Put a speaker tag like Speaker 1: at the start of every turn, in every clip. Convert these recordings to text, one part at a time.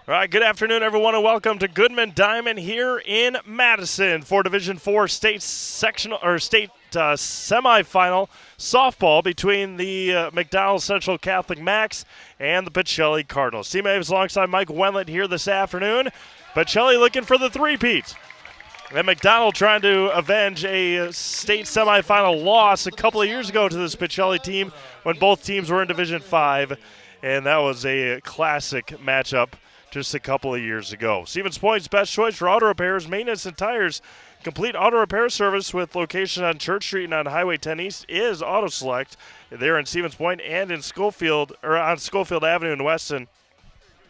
Speaker 1: All right, good afternoon, everyone, and welcome to Goodman Diamond here in Madison for Division IV state semifinal softball between the McDonell Central Catholic Max and the Pacelli Cardinals. Team Aves alongside Mike Wenlett here this afternoon. Pacelli looking for the three-peat. And McDonell trying to avenge a state semifinal loss a couple of years ago to this Pacelli team when both teams were in Division V, and that was a classic matchup just a couple of years ago. Stevens Point's best choice for auto repairs, maintenance, and tires. Complete auto repair service with location on Church Street and on Highway 10 East is Auto Select. They're in Stevens Point and in Schofield, or on Schofield Avenue in Weston.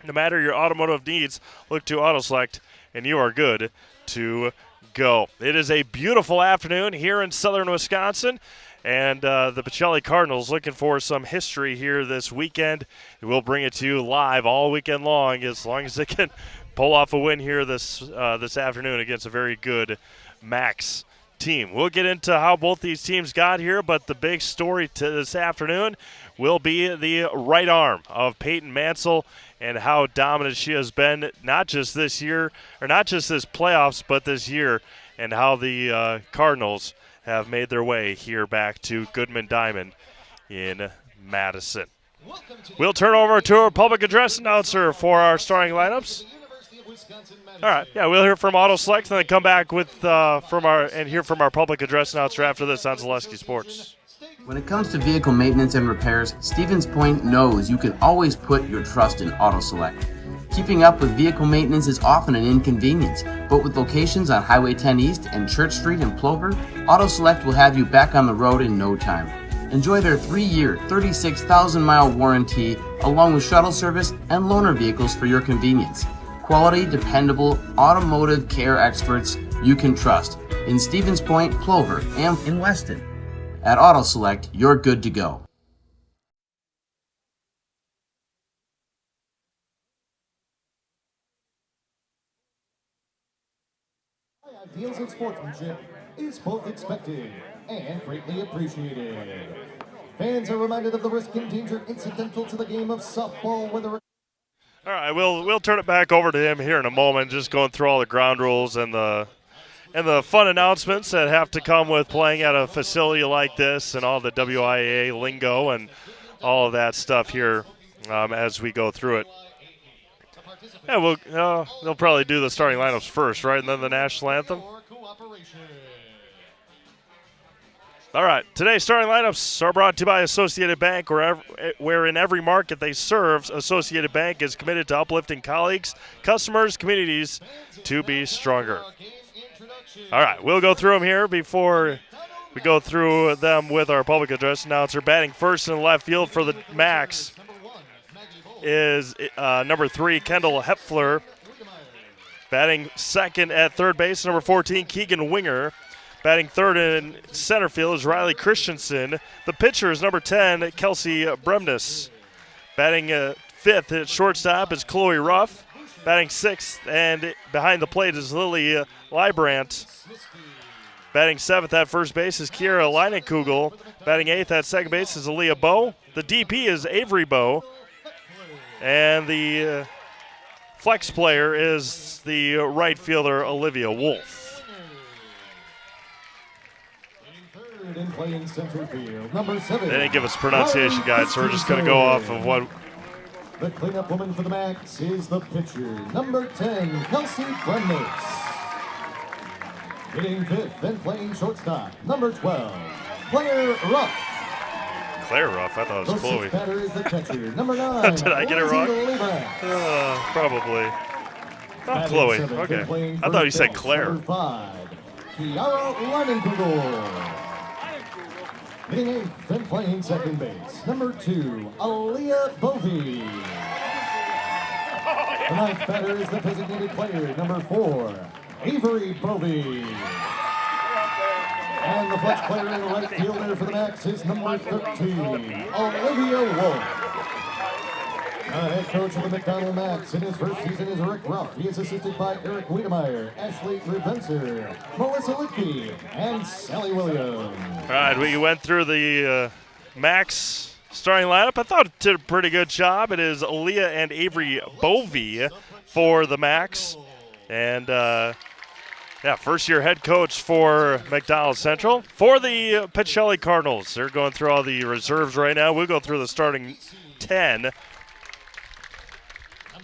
Speaker 1: No matter your automotive needs, look to Auto Select, and you are good to go. It is a beautiful afternoon here in southern Wisconsin, and the Pacelli Cardinals looking for some history here this weekend. We'll bring it to you live all weekend long as they can pull off a win here this afternoon against a very good Max team. We'll get into how both these teams got here, but the big story to this afternoon will be the right arm of Peyton Mansell and how dominant she has been, not just this year, or not just this playoffs, but this year, and how the Cardinals have made their way here back to Goodman Diamond in Madison. We'll turn over to our public address announcer for our starting lineups. All right, yeah, we'll hear from Auto Select and then come back with hear from our public address announcer after this on Zaleski Sports.
Speaker 2: When it comes to vehicle maintenance and repairs, Stevens Point knows you can always put your trust in Auto Select. Keeping up with vehicle maintenance is often an inconvenience, but with locations on Highway 10 East and Church Street in Plover, Auto Select will have you back on the road in no time. Enjoy their 3-year, 36,000-mile warranty, along with shuttle service and loaner vehicles for your convenience. Quality, dependable, automotive care experts you can trust in Stevens Point, Plover, and in Weston. At Auto Select, you're good to go.
Speaker 3: Ideals of sportsmanship is both expected and greatly appreciated. Fans are reminded of the risk and danger incidental to the game of softball, whether
Speaker 1: All right, we'll turn it back over to him here in a moment, just going through all the ground rules and the fun announcements that have to come with playing at a facility like this and all the WIAA lingo and all of that stuff here as we go through it. Yeah, they'll probably do the starting lineups first, right, and then the national anthem. All right, today's starting lineups are brought to you by Associated Bank, where in every market they serve, Associated Bank is committed to uplifting colleagues, customers, communities to be stronger. All right, we'll go through them here before we go through them with our public address announcer. Batting first in the left field for the Max is number 3, Kendall Hepfler. Batting second at third base, number 14, Keegan Winger. Batting third in center field is Riley Christensen. The pitcher is number 10, Kelsey Bremnes. Batting fifth at shortstop is Chloe Ruff. Batting sixth and behind the plate is Lily Librant. Batting seventh at first base is Kiera Leinenkugel. Batting eighth at second base is Aaliyah Bowe. The DP is Avery Bowe. And the flex player is the right fielder, Olivia Wolf. They didn't give us pronunciation guide, so we're just going to go off of what.
Speaker 3: The cleanup woman for the Max is the pitcher, number 10, Kelsey Bremnes. Hitting fifth and playing shortstop, number 12, Claire Ruff.
Speaker 1: Claire Ruff? I thought it was Chloe.
Speaker 3: The batter is the catcher, number 9.
Speaker 1: Did I get it wrong? Probably. Not Chloe. Okay. I thought you said Claire.
Speaker 3: Number 5, Kiara Leinenkugel. Hitting eighth and playing second base, number 2, Aaliyah Bovey. The ninth batter is the designated player, number 4, Avery Bovey. And the flex player in the right fielder for the Max is number 13, Olivia Wolf. Head coach of the McDonell Max in his first season is Rick Ruff. He is assisted by Eric Wiedemeyer, Ashley Rubenser, Melissa Littke, and Sally Williams.
Speaker 1: All right, we went through the starting lineup. I thought it did a pretty good job. It is Aaliyah and Avery Bovey for the Max. And, first-year head coach for McDonell Central. For the Pacelli Cardinals, they're going through all the reserves right now. We'll go through the starting 10.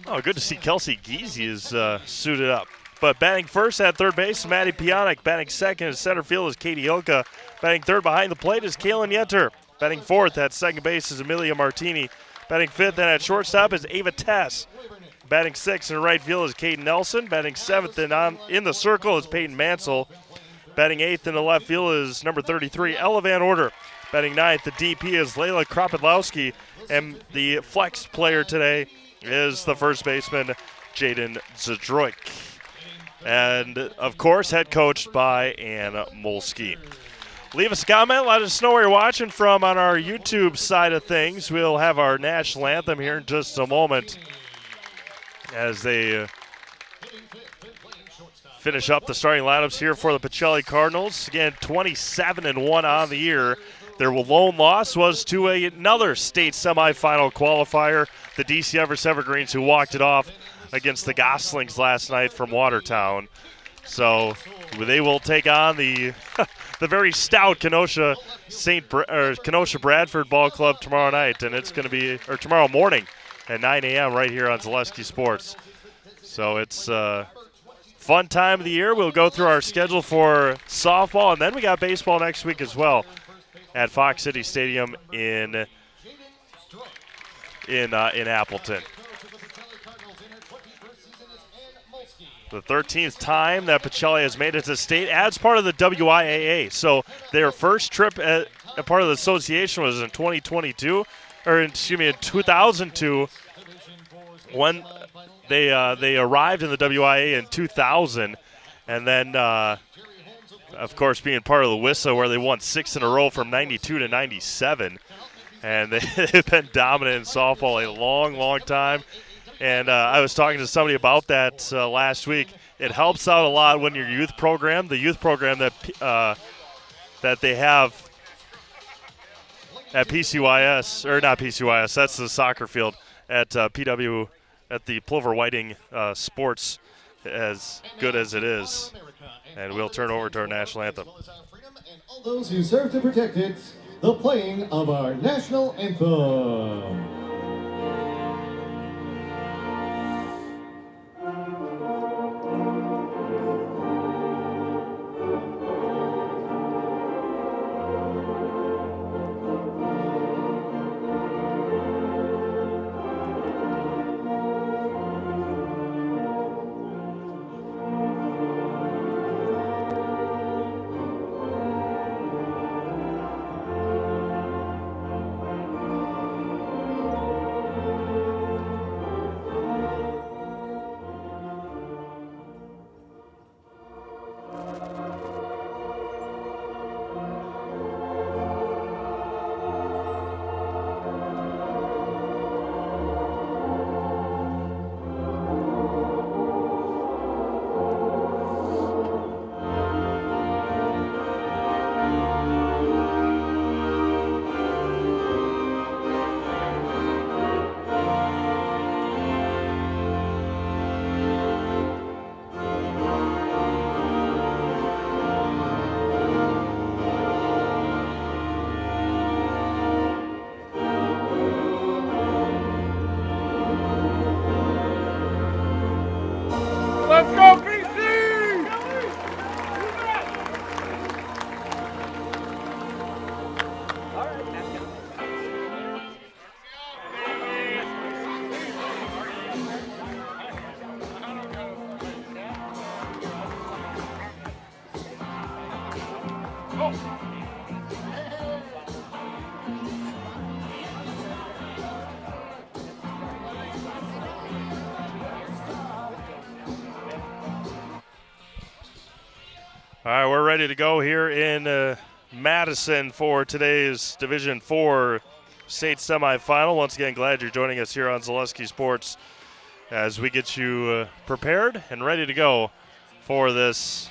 Speaker 1: Oh, good to see Kelsey Giese is suited up. But batting first at third base is Maddie Pionic. Batting second at center field is Katie Ilka. Batting third behind the plate is Kaylin Yenter. Batting fourth at second base is Amelia Martini. Batting fifth and at shortstop is Ava Tess. Batting sixth in right field is Kaden Nelson. Batting seventh and in the circle is Peyton Mansell. Batting eighth in the left field is number 33, Ella Van Order. Batting ninth, the DP is Layla Kropidlowski. And the flex player today is the first baseman, Jaden Zadroik. And, of course, head coached by Ann Molsky. Leave us a comment. Let us know where you're watching from on our YouTube side of things. We'll have our national anthem here in just a moment as they finish up the starting lineups here for the Pacelli Cardinals. Again, 27-1 on the year. Their lone loss was to another state semifinal qualifier, the DC Everest Evergreens, who walked it off against the Goslings last night from Watertown. So they will take on the the very stout Kenosha Bradford Ball Club tomorrow night, and it's going to be tomorrow morning at 9 a.m. right here on Zaleski Sports. So it's a fun time of the year. We'll go through our schedule for softball, and then we got baseball next week as well at Fox City Stadium in Appleton. The 13th time that Pacelli has made it to state as part of the WIAA. So their first trip as a part of the association was in 2022, or excuse me, in 2002, when they arrived in the WIAA in 2000, and then of course being part of the WISA, where they won 6 in a row from 92 to 97, and they've been dominant in softball a long, long time. And I was talking to somebody about that last week. It helps out a lot when your youth program, the youth program that they have at PCYS, or not PCYS, that's the soccer field at PW, at the Plover Whiting Sports, as good as it is. And we'll turn over to our national anthem.
Speaker 3: All those who serve to protect it, the playing of our national anthem.
Speaker 4: Let's go, BC!
Speaker 1: All right, we're ready to go here in Madison for today's Division IV state semifinal. Once again, glad you're joining us here on Zaleski Sports as we get you prepared and ready to go for this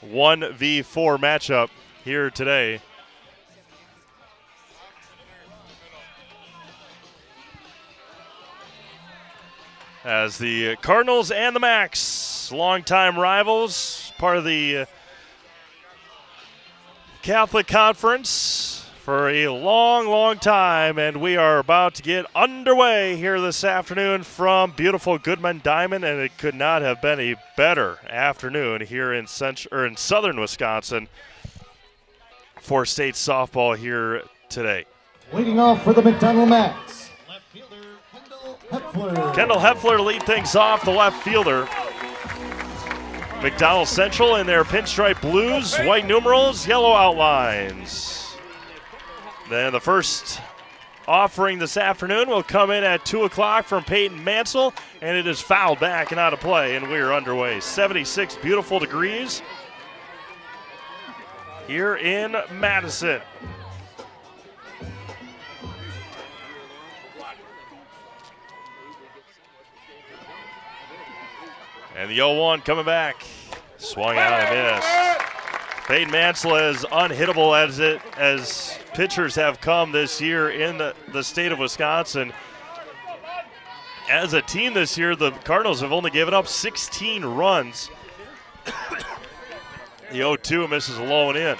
Speaker 1: 1v4 matchup here today. as the Cardinals and the Macs, longtime rivals, part of the Catholic Conference for a long, long time, and we are about to get underway here this afternoon from beautiful Goodman Diamond, and it could not have been a better afternoon here in southern Wisconsin for state softball here today.
Speaker 3: Leading off for the McDonell Macs, left fielder Kendall Hepfler.
Speaker 1: Kendall Hepfler lead things off, the left fielder. McDonell Central in their pinstripe blues, white numerals, yellow outlines. Then the first offering this afternoon will come in at 2 o'clock from Peyton Mansell, and it is fouled back and out of play, and we are underway. 76 beautiful degrees here in Madison. And the 0-1 coming back. Swung out and missed. Peyton Mansell is unhittable as pitchers have come this year in the state of Wisconsin. As a team this year, the Cardinals have only given up 16 runs. The 0-2 misses low and in.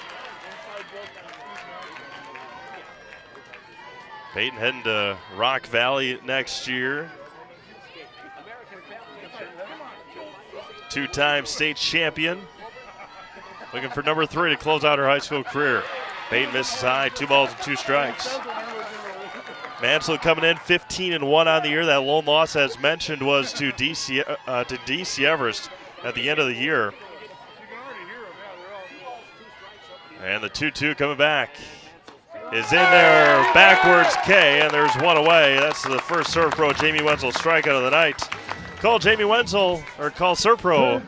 Speaker 1: Peyton heading to Rock Valley next year. Two-time state champion. Looking for number 3 to close out her high school career. Peyton misses high, 2 balls and 2 strikes. Mansell coming in 15-1 on the year. That lone loss, as mentioned, was to DC Everest at the end of the year. And the 2-2 coming back is in there, backwards K, and there's one away. That's the first Serve Pro Jamie Wenzel strikeout of the night. Call Jamie Wenzel, or call Serve Pro,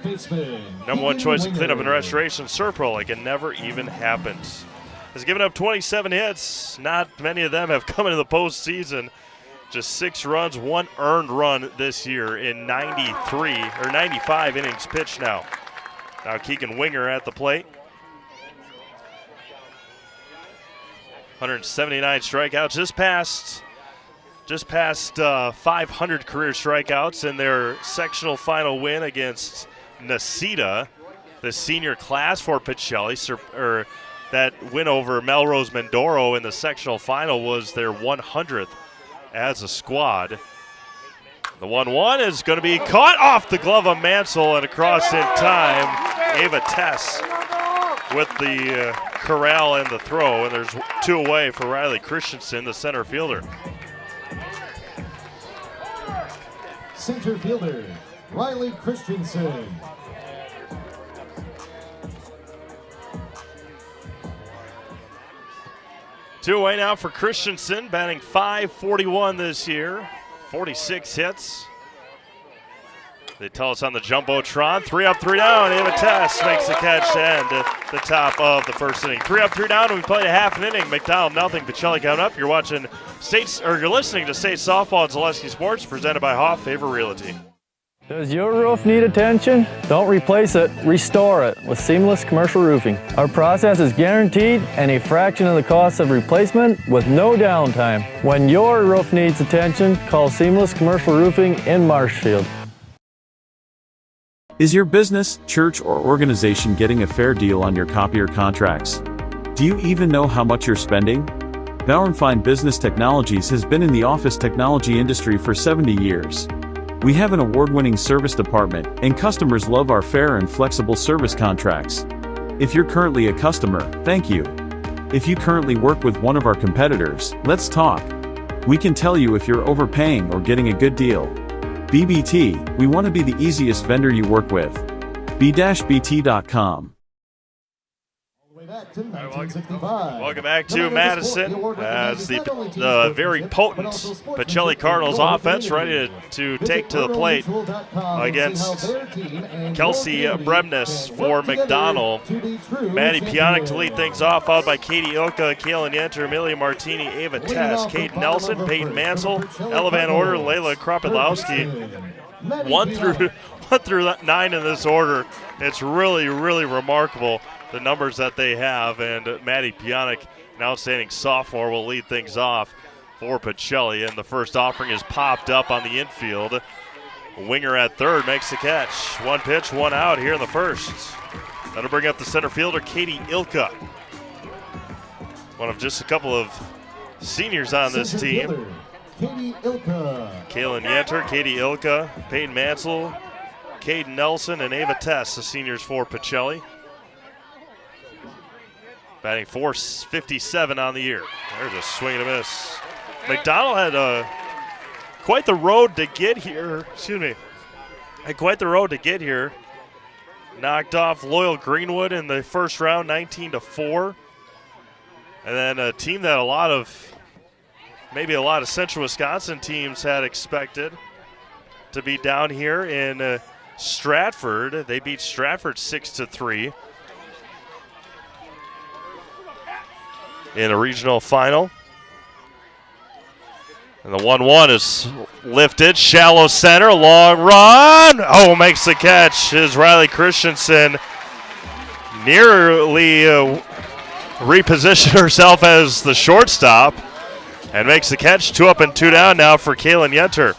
Speaker 1: number 1 choice in cleanup and restoration. Serve Pro like it never even happened. Has given up 27 hits. Not many of them have come into the postseason. Just 6 runs, 1 earned run this year in 95 innings pitched now. Now Keegan Winger at the plate. 179 strikeouts, just past 500 career strikeouts in their sectional final win against Necedah, the senior class for Pacelli. That win over Melrose Mindoro in the sectional final was their 100th as a squad. The 1-1 is going to be caught off the glove of Mansell and across in time. Ava Tess with the corral and the throw, and there's 2 away for Riley Christensen, the center fielder.
Speaker 3: Center fielder Riley Christensen.
Speaker 1: Two away now for Christensen, batting .541 this year, 46 hits. They tell us on the Jumbotron, 3 up, 3 down. Ava Tess makes the catch to end the top of the first inning. 3 up, 3 down, and we played a half an inning. McDonell nothing, Pacelli coming up. You're listening to State Softball and Zaleski Sports, presented by Hoff Favor Realty.
Speaker 4: Does your roof need attention? Don't replace it, restore it with Seamless Commercial Roofing. Our process is guaranteed and a fraction of the cost of replacement with no downtime. When your roof needs attention, call Seamless Commercial Roofing in Marshfield.
Speaker 5: Is your business, church, or organization getting a fair deal on your copier contracts? Do you even know how much you're spending? Bauer & Fine Business Technologies has been in the office technology industry for 70 years. We have an award-winning service department, and customers love our fair and flexible service contracts. If you're currently a customer, thank you. If you currently work with one of our competitors, let's talk. We can tell you if you're overpaying or getting a good deal. BBT, we want to be the easiest vendor you work with. b-bt.com.
Speaker 1: Welcome back to Madison as the very potent Pacelli Cardinals offense ready to take to the plate against Kelsey Bremnes for McDonell. Maddie Pionik to lead things off, followed by Katie Ilka, Kaylin Yenter, Amelia Martini, Ava Tess, Kate Nelson, Peyton Mansell, Ella Van Order, Layla Kropidlowski. 1 through 9 in this order. It's really, really remarkable, the numbers that they have, and Maddie Pionik, an outstanding sophomore, will lead things off for Pacelli, and the first offering is popped up on the infield. Winger at third makes the catch. One pitch, one out here in the first. That'll bring up the center fielder, Katie Ilka. One of just a couple of seniors on this team.
Speaker 3: Katie Ilka.
Speaker 1: Kaylin Yenter, Katie Ilka, Peyton Mansell, Caden Nelson, and Ava Tess, the seniors for Pacelli. Batting .457 on the year. There's a swing and a miss. McDonell had quite the road to get here. Knocked off Loyal Greenwood in the first round, 19-4. And then a team that maybe a lot of Central Wisconsin teams had expected to be down here in Stratford. They beat Stratford 6-3 in a regional final. And the 1-1 is lifted. Shallow center, long run. Oh, makes the catch is Riley Christensen. Nearly repositioned herself as the shortstop and makes the catch. 2 up and 2 down now for Kaylin Yenter.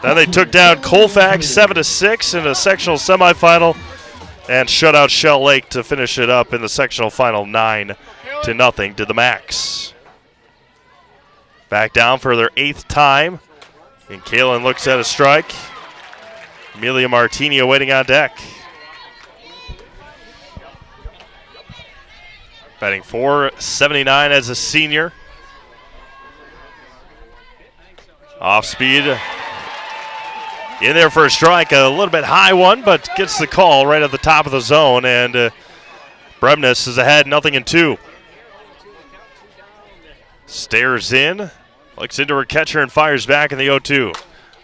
Speaker 1: Then they took down Colfax 7-6 in a sectional semifinal and shut out Shell Lake to finish it up in the sectional final 9-0 to the Max. Back down for their 8th time. And Kaylin looks at a strike. Amelia Martini waiting on deck. Batting .479 as a senior. Off speed. In there for a strike. A little bit high one, but gets the call right at the top of the zone. And Bremnes is ahead 0-2. Stares in, looks into her catcher and fires back in the 0-2.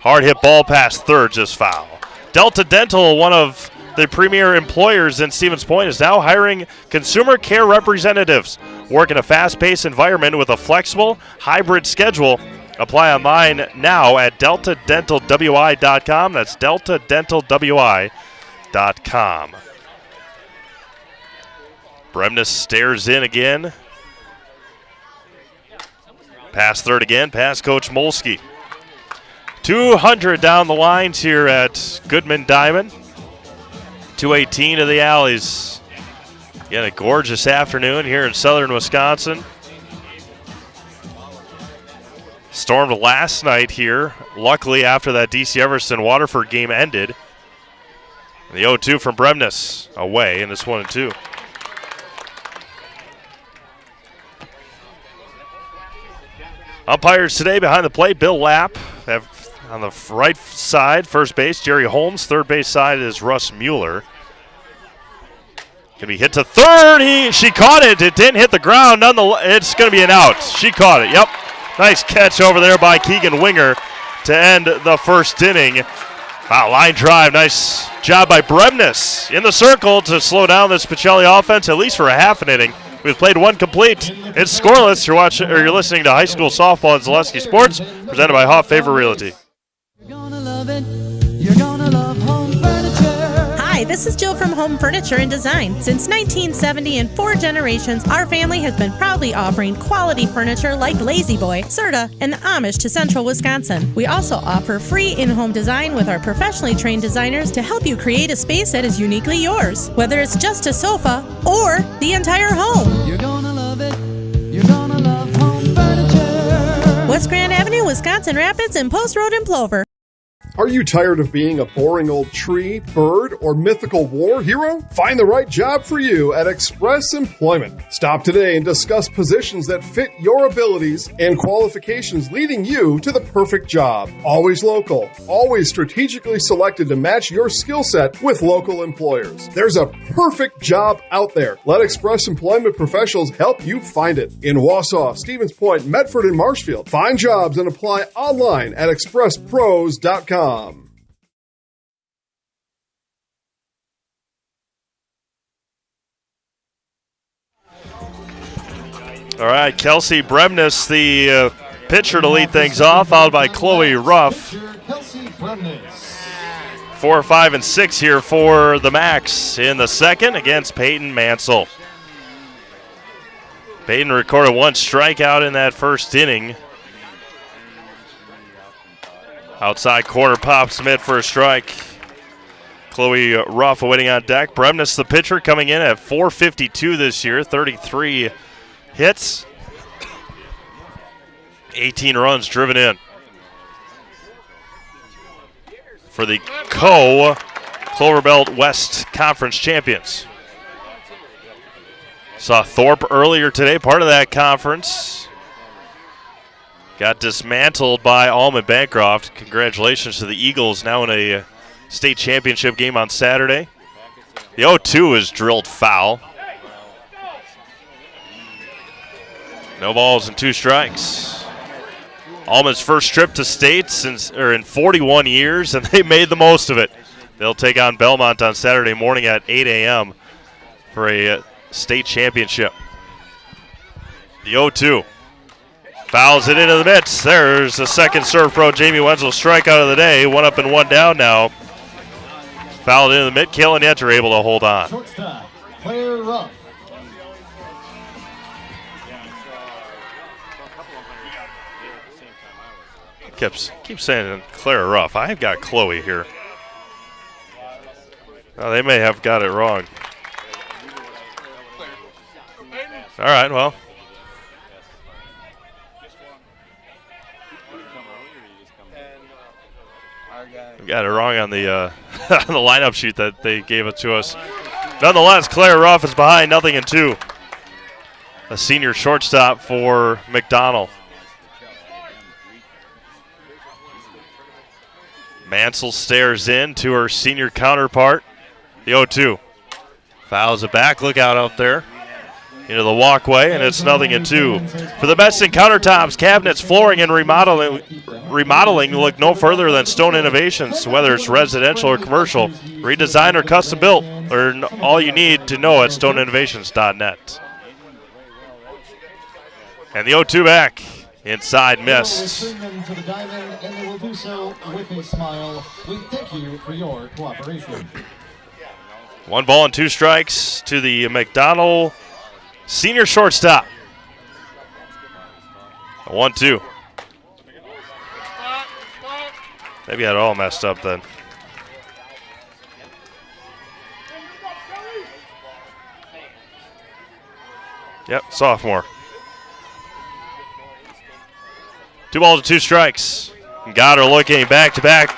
Speaker 1: Hard hit ball past third, just foul. Delta Dental, one of the premier employers in Stevens Point, is now hiring consumer care representatives. Work in a fast-paced environment with a flexible, hybrid schedule. Apply online now at deltadentalwi.com. That's deltadentalwi.com. Bremnes stares in again. Pass third again, past Coach Molsky. 200 down the lines here at Goodman Diamond. 218 to the alleys. Again, a gorgeous afternoon here in southern Wisconsin. Stormed last night here. Luckily, after that DC Everson-Waterford game ended. The 0-2 from Bremnes away in this 1-2. Umpires today behind the plate, Bill Lapp. On the right side, first base, Jerry Holmes. Third base side is Russ Mueller. Going to be hit to third. She caught it. It didn't hit the ground. Nonetheless, it's going to be an out. She caught it. Yep. Nice catch over there by Keegan Winger to end the first inning. Wow, line drive. Nice job by Bremnes in the circle to slow down this Pacelli offense, at least for a half an inning. We've played one complete. It's scoreless. You're listening to high school softball and Zaleski Sports, presented by Hoff Favor Realty.
Speaker 6: You're gonna love it. You're gonna love home furniture.
Speaker 7: Hi, this is Jill from Home Furniture and Design. Since 1970 and 4 generations, our family has been proudly offering quality furniture like Lazy Boy, Serta, and the Amish to Central Wisconsin. We also offer free in-home design with our professionally trained designers to help you create a space that is uniquely yours, whether it's just a sofa or the entire home.
Speaker 6: You're gonna love it. You're gonna love home furniture.
Speaker 7: West Grand Avenue, Wisconsin Rapids, and Post Road in Plover.
Speaker 8: Are you tired of being a boring old tree, bird, or mythical war hero? Find the right job for you at Express Employment. Stop today and discuss positions that fit your abilities and qualifications, leading you to the perfect job. Always local, always strategically selected to match your skill set with local employers. There's a perfect job out there. Let Express Employment professionals help you find it. In Wausau, Stevens Point, Medford, and Marshfield. Find jobs and apply online at expresspros.com. All
Speaker 1: right, Kelsey Bremnes, the pitcher to lead things off, followed by Chloe Ruff. 4, 5, and 6 here for the Max in the second against Peyton Mansell. Peyton recorded one strikeout in that first inning. Outside corner pops mid for a strike. Chloe Ruff waiting on deck. Bremnes, the pitcher, coming in at .452 this year, 33 hits, 18 runs driven in. For the Cloverbelt West Conference champions. Saw Thorpe earlier today, part of that conference. Got dismantled by Allman Bancroft. Congratulations to the Eagles, now in a state championship game on Saturday. The 0-2 is drilled foul. No balls and 2 strikes. Allman's first trip to state in 41 years, and they made the most of it. They'll take on Belmont on Saturday morning at 8 a.m. for a state championship. The 0-2. Fouls it into the mitts. There's the second serve pro Jamie Wenzel strikeout of the day. 1 up and 1 down now. Fouled into the mitt. Kalen Yetter able to hold on.
Speaker 3: Shortstop, Claire Ruff.
Speaker 1: Keep saying Clara Ruff. I've got Chloe here. Oh, they may have got it wrong. All right, well. We got it wrong on the on the lineup sheet that they gave it to us. Nonetheless, Claire Ruff is behind 0-2. A senior shortstop for McDonell. Mansell stares in to her senior counterpart. The 0-2. Fouls it back. Look out there. Into the walkway, and it's 0-2. For the best in countertops, cabinets, flooring, and remodeling, look no further than Stone Innovations. Whether it's residential or commercial, redesigned or custom built, learn all you need to know at stoneinnovations.net. And the 0-2 back. Inside missed.
Speaker 3: Bring them to the diamond, and they will do so with a smile. We thank you for your cooperation.
Speaker 1: 1 ball and 2 strikes to the McDonell senior shortstop. A 1-2. Maybe I had it all messed up then. Yep, sophomore. 2 balls and 2 strikes. Got her looking back-to-back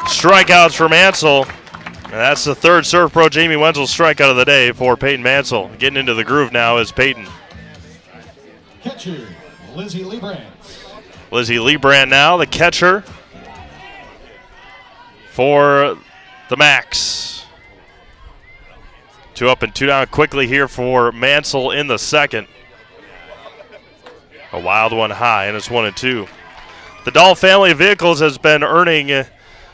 Speaker 1: strikeouts for Mansell. And that's the third serve pro Jamie Wenzel strikeout of the day for Peyton Mansell. Getting into the groove now is Peyton.
Speaker 3: Catcher, Lizzie Leibrandt.
Speaker 1: Lizzie Leibrandt now, the catcher for the Max. 2 up and 2 down quickly here for Mansell in the second. A wild one high, and it's 1-2. The Dahl family of vehicles has been earning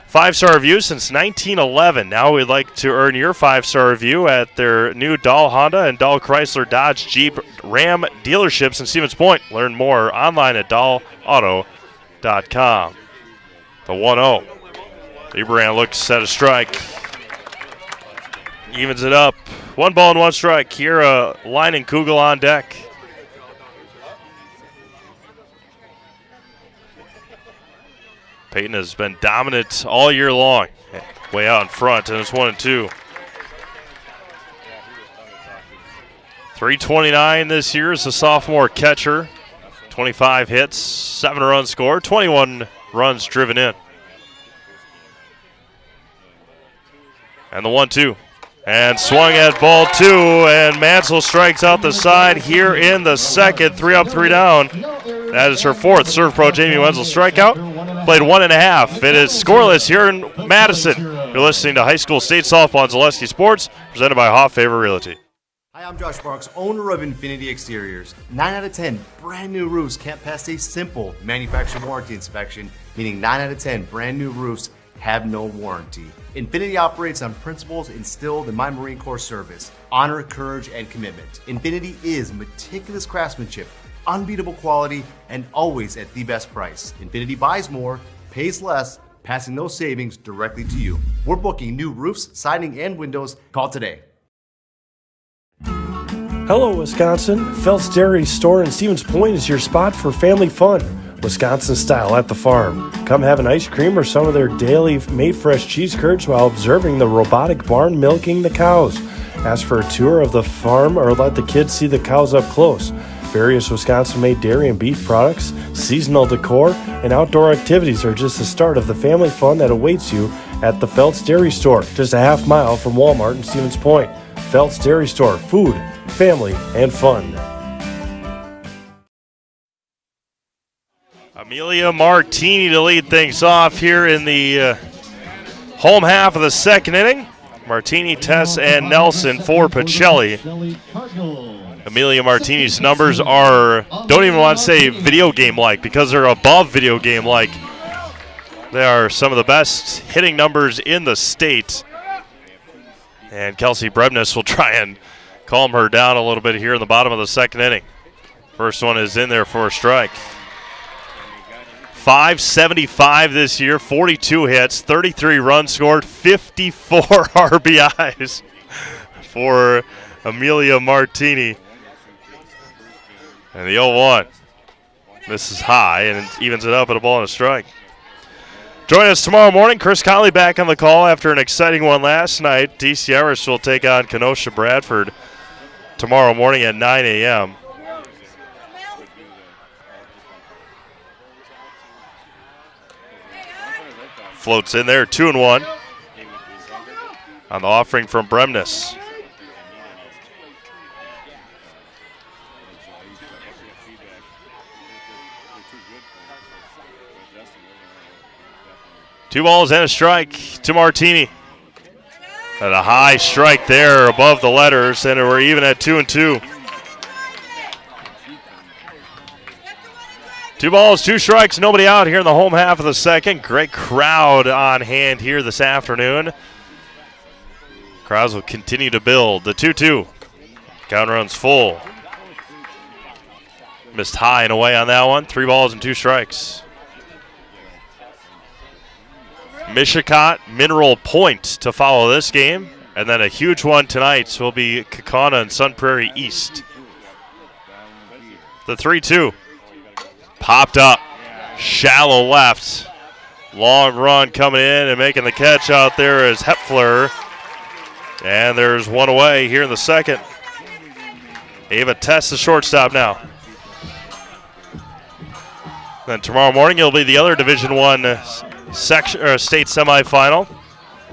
Speaker 1: 5-star reviews since 1911. Now we'd like to earn your 5-star review at their new Dahl Honda and Dahl Chrysler Dodge Jeep Ram dealerships in Stevens Point. Learn more online at dahlauto.com. The 1-0. Lieberand looks at a strike. Evens it up. 1 ball and 1 strike. Kira Line and Kugel on deck. Peyton has been dominant all year long. Way out in front, and it's 1-2. 329 this year as a sophomore catcher. 25 hits, 7 runs scored, 21 runs driven in. And the 1-2. And swung at ball 2, and Mansell strikes out the side here in the second. 3 up, 3 down. That is her 4th serve pro Jamie Wenzel strikeout. Played 1.5. It is scoreless here in Madison. You're listening to High School State Softball on Zaleski Sports, presented by Hoff Favor Realty.
Speaker 9: Hi, I'm Josh Marks, owner of Infinity Exteriors. 9 out of 10 brand new roofs can't pass a simple manufacturer warranty inspection, meaning 9 out of 10 brand new roofs have no warranty. Infinity operates on principles instilled in my Marine Corps service: honor, courage, and commitment. Infinity is meticulous craftsmanship, unbeatable quality, and always at the best price. Infinity buys more, pays less, passing those savings directly to you. We're booking new roofs, siding, and windows. Call today.
Speaker 10: Hello, Wisconsin. Phelps Dairy Store in Stevens Point is your spot for family fun.
Speaker 1: Wisconsin style at the farm. Come have an ice cream or some of their daily made fresh cheese curds while observing the robotic barn milking the cows. Ask for a tour of the farm or let the kids see the cows up close. Various Wisconsin-made dairy and beef products, seasonal decor, and outdoor activities are just the start of the family fun that awaits you at the Feltz Dairy Store, just a half mile from Walmart in Stevens Point. Feltz Dairy Store, food, family, and fun. Amelia Martini to lead things off here in the home half of the second inning. Martini, Tess, and Nelson for Pacelli. Amelia Martini's numbers are, don't even want to say video game-like because they're above video game-like. They are some of the best hitting numbers in the state. And Kelsey Brebness will try and calm her down a little bit here in the bottom of the second inning. First one is in there for a strike. 575 this year, 42 hits, 33 runs scored, 54 RBIs for Amelia Martini. And the 0-1. This is high, and it evens it up at a ball and a strike. Join us tomorrow morning. Chris Conley back on the call after an exciting one last night. DC Everest will take on Kenosha Bradford tomorrow morning at 9 a.m. Floats in there, 2-1 on the offering from Bremnes. Two balls and a strike to Martini. And a high strike there above the letters, and we're even at 2-2. 2 balls, 2 strikes, nobody out here in the home half of the second. Great crowd on hand here this afternoon. Crowds will continue to build. The 2-2. Count runs full. Missed high and away on that one. 3 balls and 2 strikes. Mishicot, Mineral Point to follow this game. And then a huge one tonight will be Kaukauna and Sun Prairie East. The 3-2. Popped up, shallow left. Long run coming in and making the catch out there is Hepfler. And there's one away here in the second. Ava Tess the shortstop now. Then tomorrow morning it'll be the other Division I state semifinal.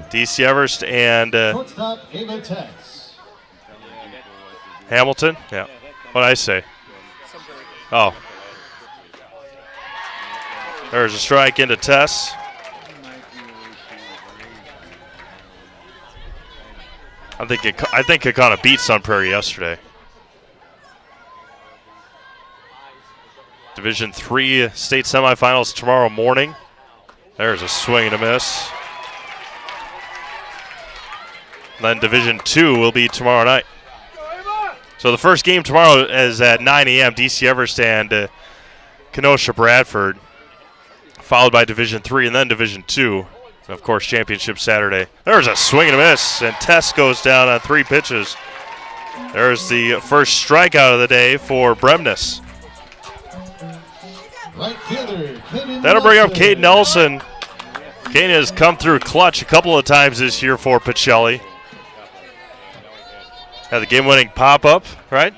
Speaker 1: DC Everest and Hamilton. Yeah. What did I say? Oh. There's a strike into Tess. I think Kaukauna beat Sun Prairie yesterday. Division III state semifinals tomorrow morning. There's a swing and a miss. And then Division II will be tomorrow night. So the first game tomorrow is at 9 a.m. DC Everest and Kenosha Bradford, followed by Division III and then Division II. And of course, championship Saturday. There's a swing and a miss, and Tess goes down on 3 pitches. There's the first strikeout of the day for Bremnes. That'll bring up Kate Nelson. Kate has come through clutch a couple of times this year for Pacelli. Had the game-winning pop-up, right?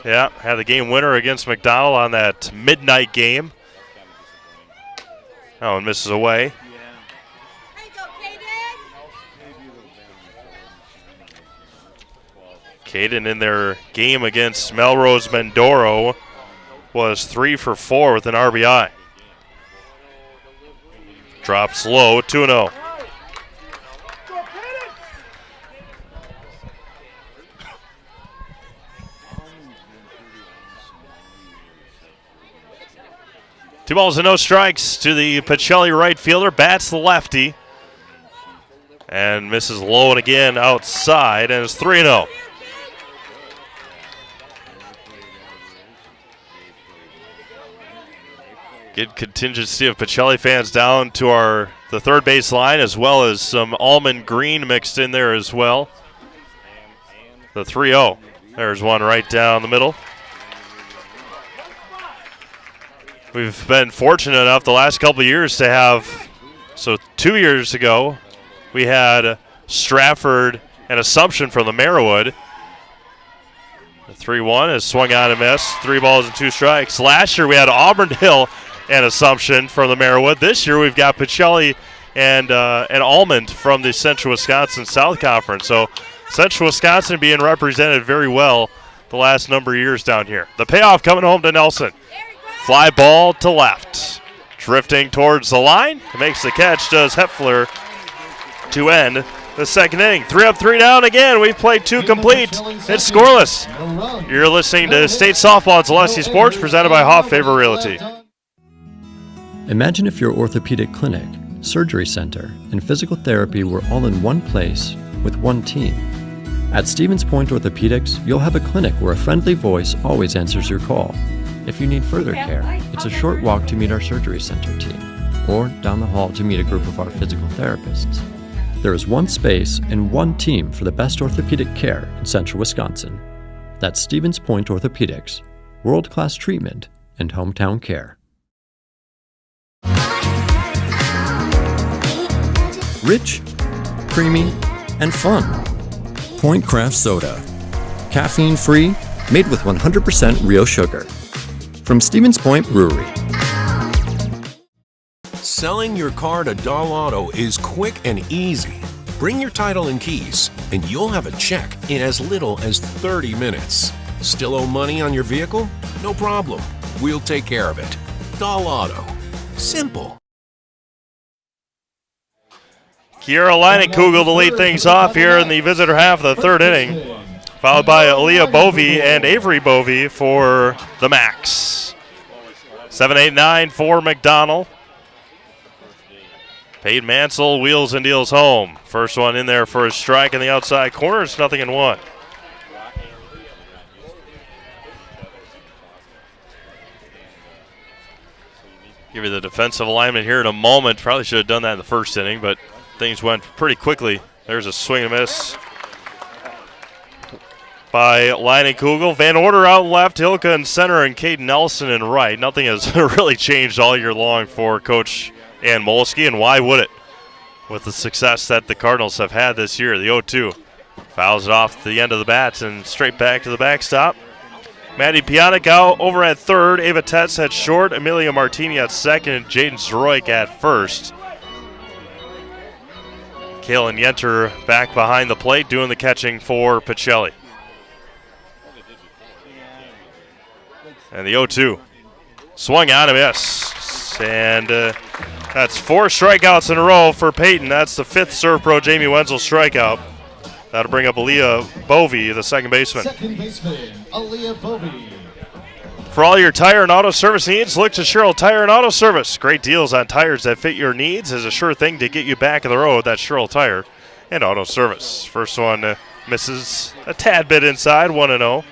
Speaker 1: Yeah, had the game winner against McDonell on that midnight game. Oh, and misses away. Caden in their game against Melrose Mendoro was 3 for 4 with an RBI. Drops low, 2-0. Two balls and no strikes to the Pacelli right fielder. Bats the lefty. And misses low and again outside, and it's 3-0. Good contingency of Pacelli fans down to the third base line, as well as some almond green mixed in there as well. The 3-0. There's one right down the middle. We've been fortunate enough the last couple of years to have, 2 years ago, we had Stratford and Assumption from the Merriwood. The 3-1 is swung on and missed. 3 balls and 2 strikes. Last year we had Auburndale and Assumption from the Merriwood. This year we've got Pacelli and Almond from the Central Wisconsin South Conference. So Central Wisconsin being represented very well the last number of years down here. The payoff coming home to Nelson. Fly ball to left. Drifting towards the line. Makes the catch, does Heffler to end the second inning. 3 up, 3 down again. We've played 2 complete. It's scoreless. You're listening to State Softball on Zaleski Sports, presented by Hoff Favor Realty.
Speaker 10: Imagine if your orthopedic clinic, surgery center, and physical therapy were all in one place with one team. At Stevens Point Orthopedics, you'll have a clinic where a friendly voice always answers your call. If you need further care, it's a short walk to meet our surgery center team, or down the hall to meet a group of our physical therapists. There is one space and one team for the best orthopedic care in Central Wisconsin. That's Stevens Point Orthopedics, world-class treatment and hometown care. Rich, creamy, and fun. Point Craft Soda. Caffeine-free, made with 100% real sugar. From Stevens Point Brewery.
Speaker 11: Selling your car to Dahl Auto is quick and easy. Bring your title and keys, and you'll have a check in as little as 30 minutes. Still owe money on your vehicle? No problem. We'll take care of it. Dahl Auto. Simple.
Speaker 1: Kiera Leinenkugel to lead things off here in the visitor half of the third inning, followed by Aaliyah Bovey and Avery Bovey for the Max. 7-8-9 for McDonell. Peyton Mansell wheels and deals home. First one in there for a strike in the outside corner. It's 0-1. Give you the defensive alignment here in a moment. Probably should have done that in the first inning, but things went pretty quickly. There's a swing and miss by Leinenkugel. Van Order out left, Hilka in center, and Caden Nelson in right. Nothing has really changed all year long for Coach Ann Molsky, and why would it? With the success that the Cardinals have had this year. The 0-2 fouls it off the end of the bats and straight back to the backstop. Maddie Pionic out over at third. Ava Tetz at short. Amelia Martini at second. And Jaden Zroik at first. Kaylin Yenter back behind the plate doing the catching for Pacelli. And the 0-2 swung on a miss. And that's 4 strikeouts in a row for Peyton. That's the 5th Serve Pro Jamie Wenzel strikeout. That'll bring up Aaliyah Bovey, the second baseman.
Speaker 3: Aaliyah Bovey.
Speaker 1: For all your tire and auto service needs, look to Sherrill Tire and Auto Service. Great deals on tires that fit your needs is a sure thing to get you back on the road. That's Sherrill Tire and Auto Service. First one misses a tad bit inside, 1-0.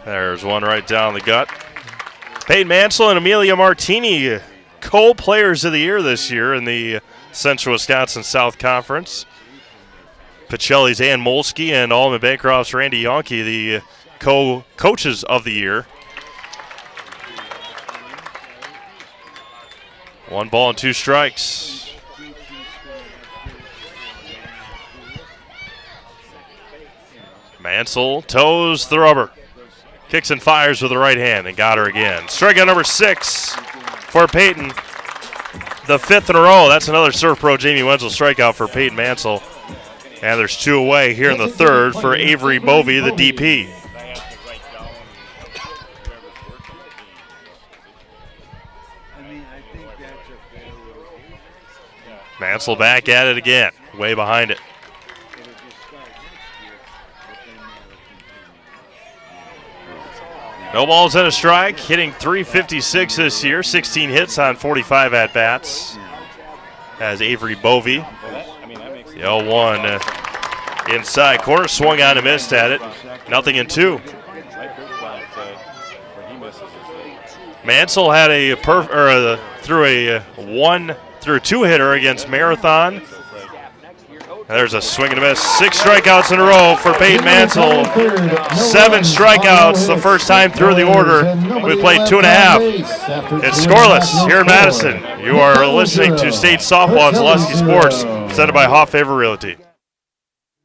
Speaker 1: There's one right down the gut. Peyton Mansell and Amelia Martini, co-players of the year this year in the Central Wisconsin South Conference. Pacelli's Ann Molsky and Alma Bancroft's Randy Yonke, the co-coaches of the year. 1 ball and 2 strikes. Mansell toes the rubber. Kicks and fires with the right hand and got her again. Strikeout number 6 for Peyton. The 5th in a row. That's another Surf Pro Jamie Wenzel strikeout for Peyton Mansell. And there's 2 away here in the third for Avery Bovey, the DP. Mansell back at it again. Way behind it. No balls and a strike, hitting .356 this year, 16 hits on 45 at-bats. As Avery Bovey, the 0-1 inside corner, swung on and missed at it. 0-2. Mansell had a threw a 2-hitter against Marathon There's a swing and a miss. 6 strikeouts in a row for Peyton Mansell. 7 strikeouts the first time through the order. We played 2.5. It's scoreless here in Madison. You are listening to State Softball on Zaleski Sports, presented by Hoff Favor Realty.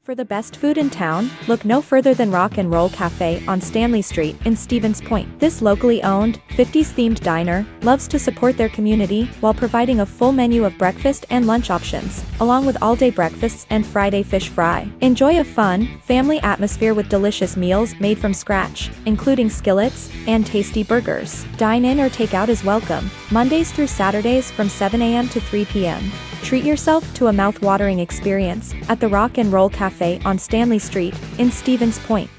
Speaker 12: For the best food in town, look no further than Rock and Roll Cafe on Stanley Street in Stevens Point. This locally owned, 50s-themed diner loves to support their community while providing a full menu of breakfast and lunch options, along with all-day breakfasts and Friday fish fry. Enjoy a fun, family atmosphere with delicious meals made from scratch, including skillets and tasty burgers. Dine in or take out is welcome, Mondays through Saturdays from 7 a.m. to 3 p.m. Treat yourself to a mouth-watering experience at the Rock and Roll Cafe on Stanley Street in Stevens Point.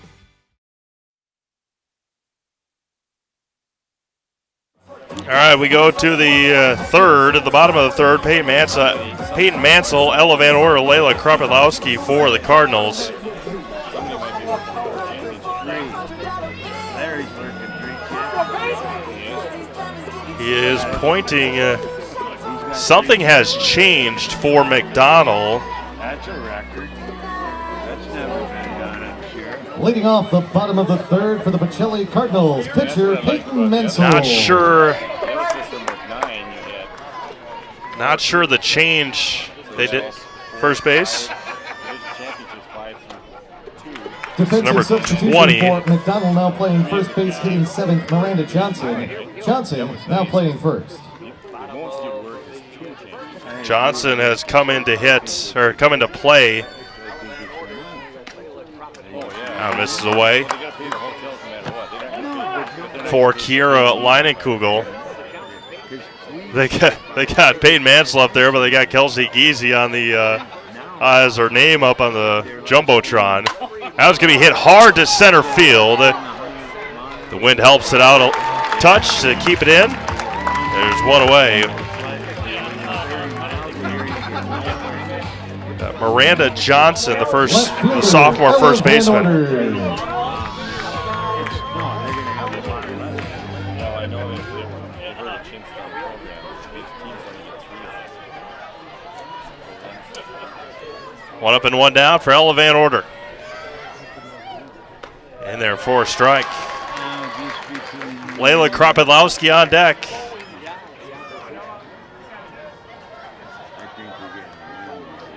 Speaker 1: All right, we go to the third. At the bottom of the third, Peyton Mansell, Ella Van Order, Layla Kropidlowski for the Cardinals. He is pointing. Something has changed for McDonell.
Speaker 13: That's a record. That's never been done, I'm sure.
Speaker 3: Leading off the bottom of the third for the Pacelli Cardinals, pitcher Peyton Mansell.
Speaker 1: Not sure the change they did. First base.
Speaker 3: Defensive
Speaker 1: Number
Speaker 3: substitution
Speaker 1: 20.
Speaker 3: for McDonell now playing first base, hitting 7th, Miranda Johnson. Johnson now playing first.
Speaker 1: Johnson has come into play. Now misses away for Kiera Leinenkugel. They got Peyton Mansell up there, but they got Kelsey Geezy on the as her name up on the jumbotron. That was going to be hit hard to center field. The wind helps it out a touch to keep it in. There's one away. Miranda Johnson, the sophomore first baseman. One up and one down for Ella Van Order. In there for a strike. Layla Kropidlowski on deck.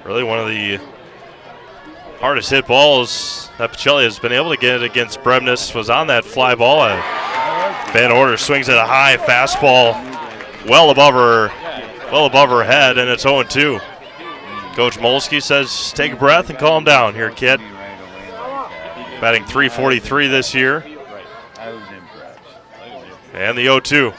Speaker 1: Really one of the hardest hit balls that Pacelli has been able to get against Bremnes was on that fly ball. Van Order swings at a high fastball well above her head, and it's 0-2. Coach Molsky says, take a breath and calm down here, kid. Batting .343 this year. And the 0-2.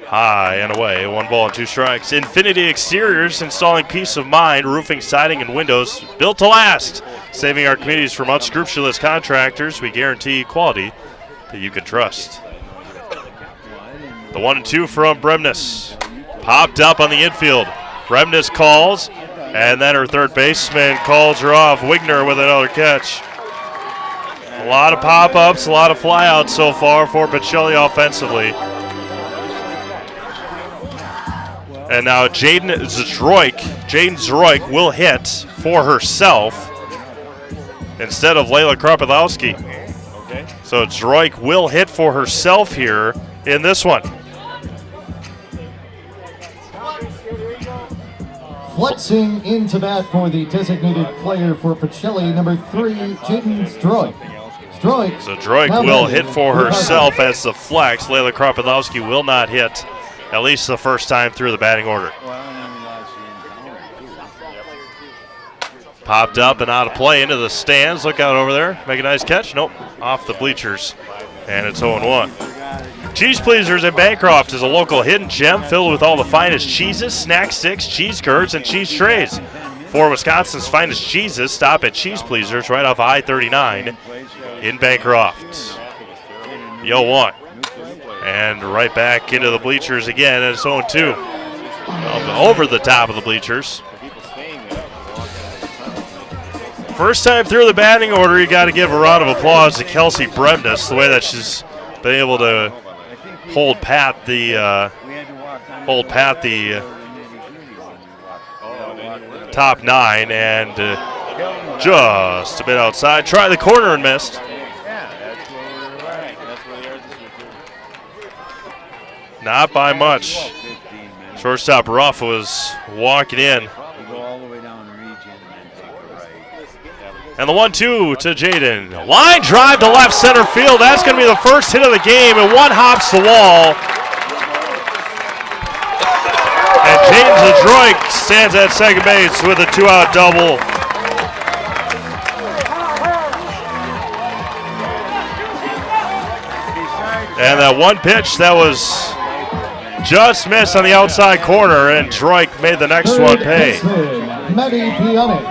Speaker 1: High and away, 1 ball and 2 strikes. Infinity Exteriors, installing peace of mind, roofing, siding, and windows built to last. Saving our communities from unscrupulous contractors, we guarantee quality that you can trust. The 1-2 from Bremnes. Popped up on the infield. Bremnes calls, and then her third baseman calls her off. Wigner with another catch. A lot of pop-ups, a lot of flyouts so far for Pacelli offensively. And now Jaden Zroik will hit for herself instead of Layla Kropidlowski. Okay. So Zroik will hit for herself here in this one.
Speaker 3: Flexing into bat for the designated player for Pacelli, number 3, Jaden Zroik.
Speaker 1: So Zroik will hit for herself as the flex. Layla Kropidlowski will not hit, at least the first time through the batting order. Popped up and out of play into the stands. Look out over there. Make a nice catch. Nope. Off the bleachers. And it's 0-1. Cheese Pleasers in Bancroft is a local hidden gem filled with all the finest cheeses, snack sticks, cheese curds, and cheese trays. For Wisconsin's finest cheeses, stop at Cheese Pleasers right off I-39 in Bancroft. The 0-1. And right back into the bleachers again, and it's 0-2. Over the top of the bleachers. First time through the batting order, you got to give a round of applause to Kelsey Bremnes, the way that she's been able to hold pat the top 9 and just a bit outside. Try the corner and missed. Not by much. Shortstop Ruff was walking in. And the 1-2 to Jaden. Line drive to left center field. That's going to be the first hit of the game, and one hops the wall. And Jaden Zadroik stands at second base with a 2-out double. And that one pitch that was just missed on the outside corner, and Droik made the next one pay.
Speaker 3: Matty Pionic.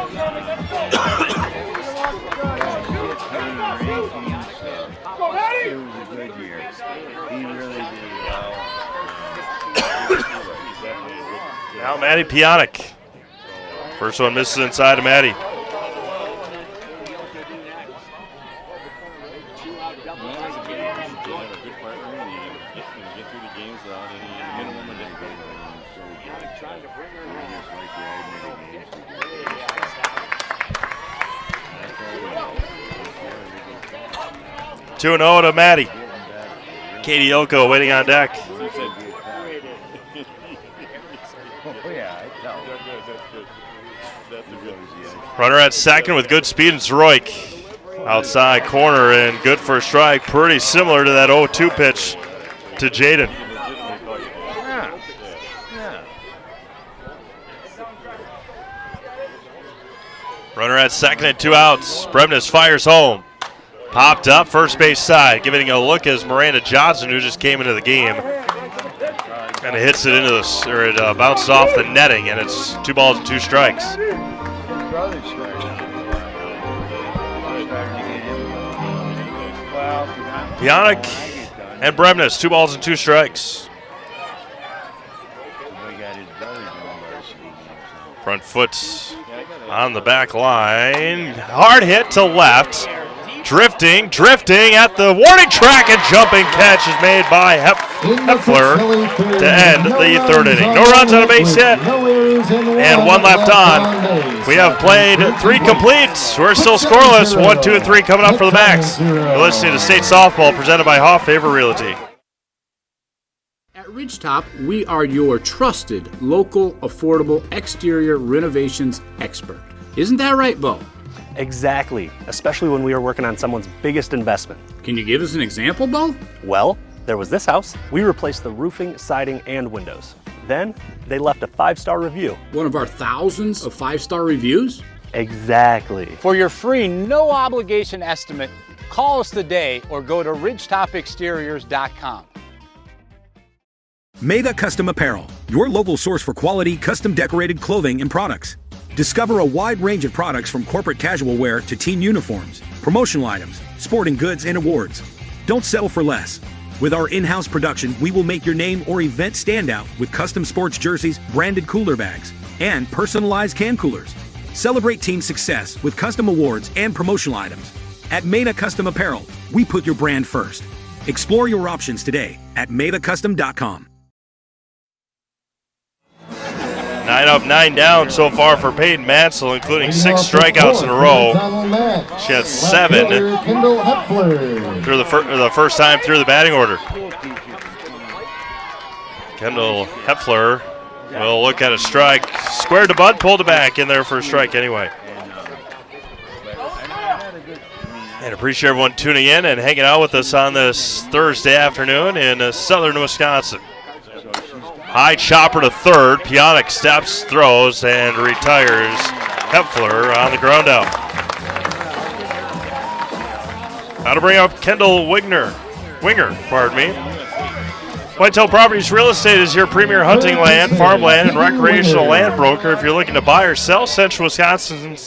Speaker 1: Now Matty Pionic. First one misses inside of Matty. Two 2-0 to Matty. Katie Ilko waiting on deck. Runner at second with good speed, and Zroik outside corner and good for a strike. Pretty similar to that 0-2 pitch to Jaden. Runner at second and 2 outs. Bremnes fires home. Popped up first base side, giving a look as Miranda Johnson, who just came into the game, kind of hits it into the, or it bounces off the netting, and it's 2 balls and 2 strikes. Pionic and Bremnes, 2 balls and 2 strikes. Front foot on the back line. Hard hit to left. Drifting at the warning track, and jumping catch is made by Heffler to end the third inning. No runs on a base hit, and 1 left on. We have played 3 complete. We're still scoreless. 1, 2, and 3 coming up for the Max. You're listening to State Softball presented by Hoff Favor Realty.
Speaker 14: At Ridgetop, we are your trusted, local, affordable exterior renovations expert. Isn't that right, Bo?
Speaker 15: Exactly, especially when we are working on someone's biggest investment.
Speaker 14: Can you give us an example, Bo?
Speaker 15: Well, there was this house. We replaced the roofing, siding, and windows. Then they left a 5-star review.
Speaker 14: One of our thousands of 5-star reviews?
Speaker 15: Exactly.
Speaker 16: For your free, no obligation estimate, call us today or go to ridgetopexteriors.com.
Speaker 17: Meda Custom Apparel, your local source for quality, custom decorated clothing and products. Discover a wide range of products from corporate casual wear to team uniforms, promotional items, sporting goods, and awards. Don't settle for less. With our in-house production, we will make your name or event stand out with custom sports jerseys, branded cooler bags, and personalized can coolers. Celebrate team success with custom awards and promotional items. At Meda Custom Apparel, we put your brand first. Explore your options today at medacustom.com.
Speaker 1: 9 up, 9 down so far for Peyton Mansell, including 6 strikeouts in a row. She had 7 through the first time through the batting order. Kendall Heffler will look at a strike. Squared to bunt, pulled it back in there for a strike anyway. And appreciate everyone tuning in and hanging out with us on this Thursday afternoon in southern Wisconsin. High chopper to third. Pionic steps, throws, and retires Heffler on the ground out. Now to bring up Kendall Winger, pardon me. Whitetail Properties Real Estate is your premier hunting land, farmland, and recreational land broker. If you're looking to buy or sell, Central Wisconsin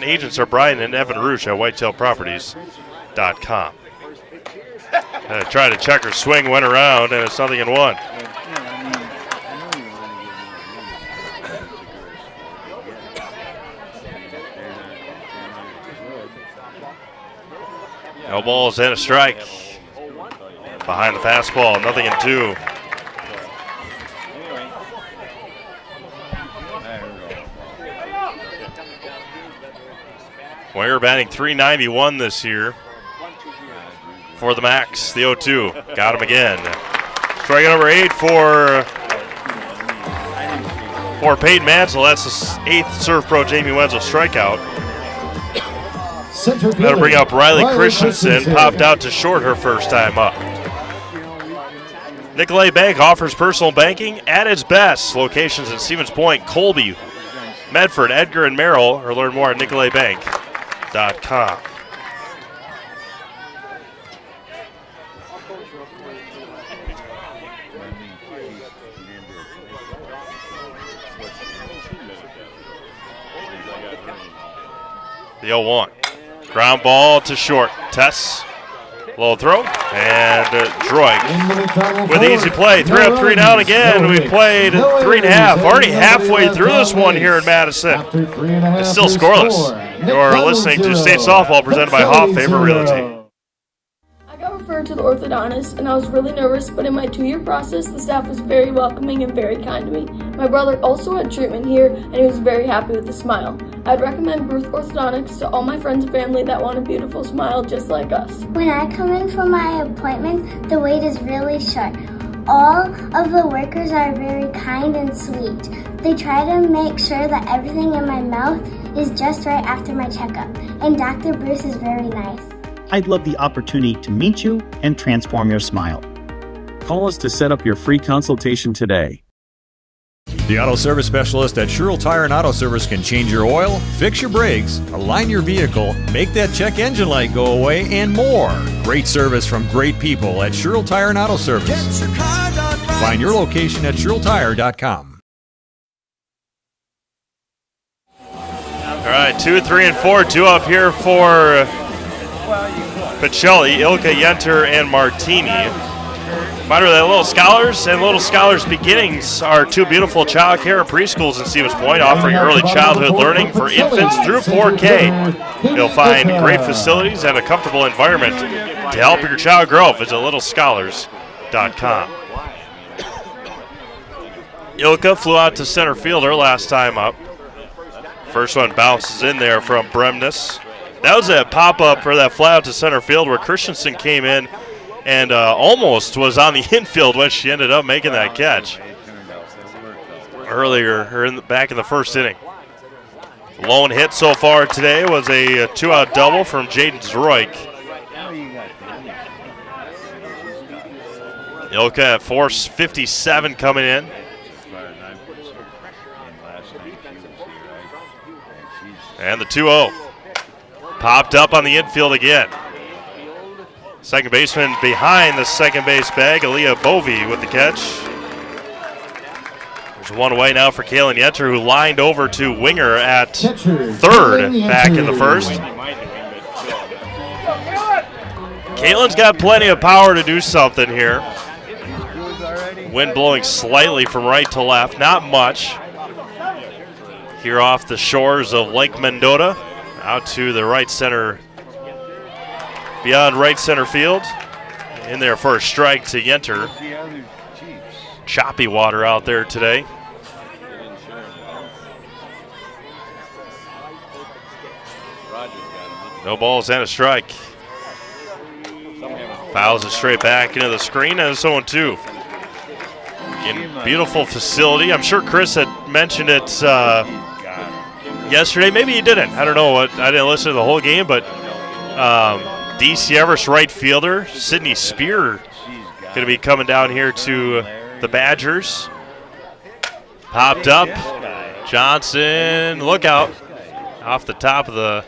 Speaker 1: agents are Brian and Evan Roosh at whitetailproperties.com. Tried to check her swing, went around, and it's 0-1. No balls and a strike. Behind the fastball, 0-2. Winger batting .391 this year for the Max. The 0-2. Got him again. Strike number 8 for Peyton Mansell. That's his 8th Serve Pro Jamie Wenzel strikeout. That'll bring up Riley Christensen. Popped out to short her first time up. Nicolay Bank offers personal banking at its best. Locations in Stevens Point, Colby, Medford, Edgar, and Merrill, or learn more at nicolaybank.com. The 0-1. Ground ball to short. Tess. Low throw. And Droig with easy play. 3 up, 3 down again. We played 3.5. Already halfway through this one here in Madison. It's still scoreless. You're listening to State Softball presented by Hoff Favor Realty.
Speaker 18: I got referred to the orthodontist and I was really nervous, but in my 2-year process, the staff was very welcoming and very kind to me. My brother also had treatment here and he was very happy with the smile. I'd recommend Bruce Orthodontics to all my friends and family that want a beautiful smile just like us.
Speaker 19: When I come in for my appointment, the wait is really short. All of the workers are very kind and sweet. They try to make sure that everything in my mouth is just right after my checkup, and Dr. Bruce is very nice.
Speaker 20: I'd love the opportunity to meet you and transform your smile.
Speaker 5: Call us to set up your free consultation today.
Speaker 21: The Auto Service Specialist at Sherrill Tire and Auto Service can change your oil, fix your brakes, align your vehicle, make that check engine light go away, and more. Great service from great people at Sherrill Tire and Auto Service. Find your location at SherrillTire.com.
Speaker 1: All right, 2, 3, and 4. 2 up here for Pacelli, Ilka, Yenter, and Martini. Reminder that Little Scholars and Little Scholars Beginnings are 2 beautiful child care and preschools in Stevens Point, offering early childhood learning for infants through 4K. You'll find great facilities and a comfortable environment to help your child grow. Visit littlescholars.com. Ilka flew out to center field her last time up. First one bounces in there from Bremnes. That was a pop-up for that fly out to center field where Christensen came in and almost was on the infield when she ended up making that catch earlier, or back in the first inning. Lone hit so far today was a 2-out double from Jaden Zroik. Ilka at force 57 coming in. And the 2-0. Popped up on the infield again. Second baseman behind the second base bag, Aaliyah Bovey with the catch. There's one away now for Kaylin Yenter, who lined over to winger at third back in the first. Kaylin's got plenty of power to do something here. Wind blowing slightly from right to left, not much. Here off the shores of Lake Mendota, out to the right center, beyond right center field. In there for a strike to Yenter. Choppy water out there today. No balls and a strike. Fouls it straight back into the screen, and it's 0-2. In beautiful facility. I'm sure Chris had mentioned it yesterday. Maybe he didn't. I don't know. I didn't listen to the whole game, but D.C. Everest right fielder Sydney Spear going to be coming down here to the Badgers. Popped up. Johnson, look out. Off the top of the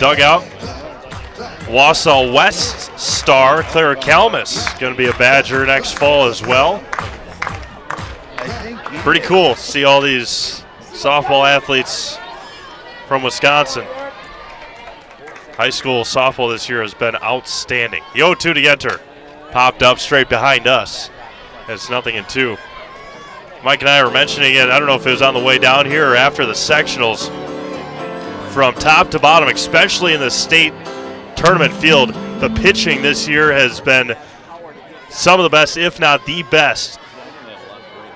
Speaker 1: dugout. Wausau West star Clara Kalmus going to be a Badger next fall as well. Pretty cool to see all these softball athletes from Wisconsin. High school softball this year has been outstanding. The 0-2 to Yenter. Popped up straight behind us. It's 0-2. Mike and I were mentioning it. I don't know if it was on the way down here or after the sectionals. From top to bottom, especially in the state tournament field, the pitching this year has been some of the best, if not the best,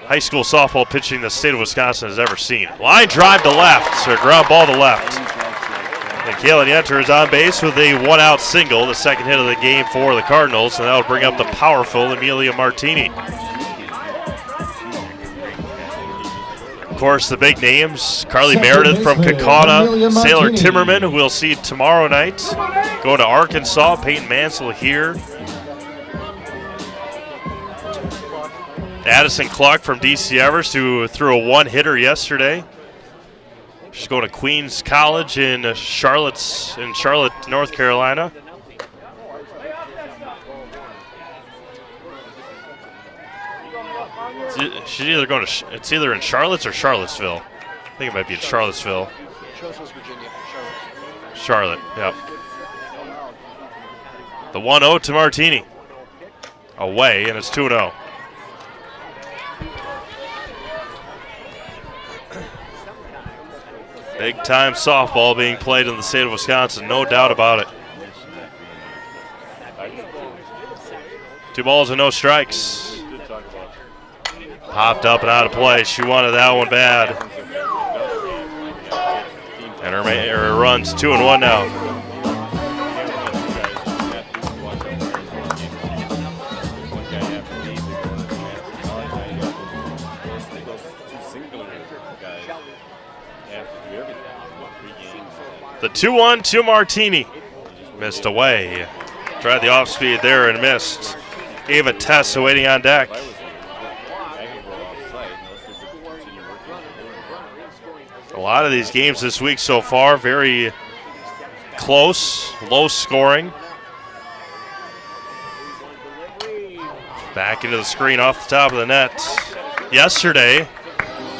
Speaker 1: high school softball pitching the state of Wisconsin has ever seen. Line drive to left, or ground ball to left. And Kalen Yenter is on base with a one-out single, the second hit of the game for the Cardinals, and that will bring up the powerful Amelia Martini. Of course, the big names, Carly Meredith from Kaukauna, Sailor Timmerman, who we'll see tomorrow night. Going to Arkansas, Peyton Mansell here. Addison Cluck from DC Everest, who threw a one-hitter yesterday. She's going to Queens College in Charlotte, North Carolina. She's either going to, it's either in Charlotte or Charlottesville. I think it might be in Charlottesville. Charlotte, yep. The 1-0 to Martini. Away, and it's 2-0. Big-time softball being played in the state of Wisconsin, no doubt about it. 2 balls and no strikes. Popped up and out of play. She wanted that one bad. And her run's 2-1 now. The 2-1 to Martini. Missed away. Tried the off speed there and missed. Ava Tess waiting on deck. A lot of these games this week so far, very close, low scoring. Back into the screen off the top of the net. Yesterday,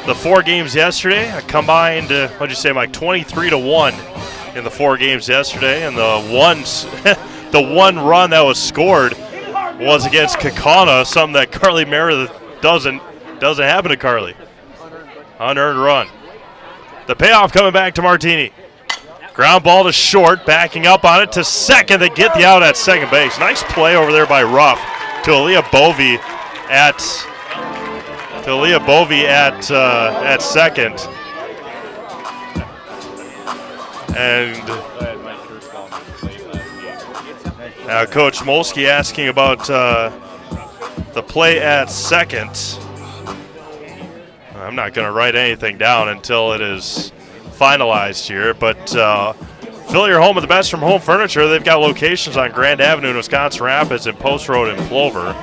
Speaker 1: the 4 games yesterday, I combined, what'd you say, Mike, 23-1 in the 4 games yesterday. And the one run that was scored was against Kaukauna, something that Carly Meredith doesn't happen to Carly. Unearned run. The payoff coming back to Martini. Ground ball to short, backing up on it to second to get the out at second base. Nice play over there by Ruff to Aaliyah Bovey at second. And now Coach Molsky asking about the play at second. I'm not going to write anything down until it is finalized here, but fill your home with the best from Home Furniture. They've got locations on Grand Avenue in Wisconsin Rapids and Post Road in Plover.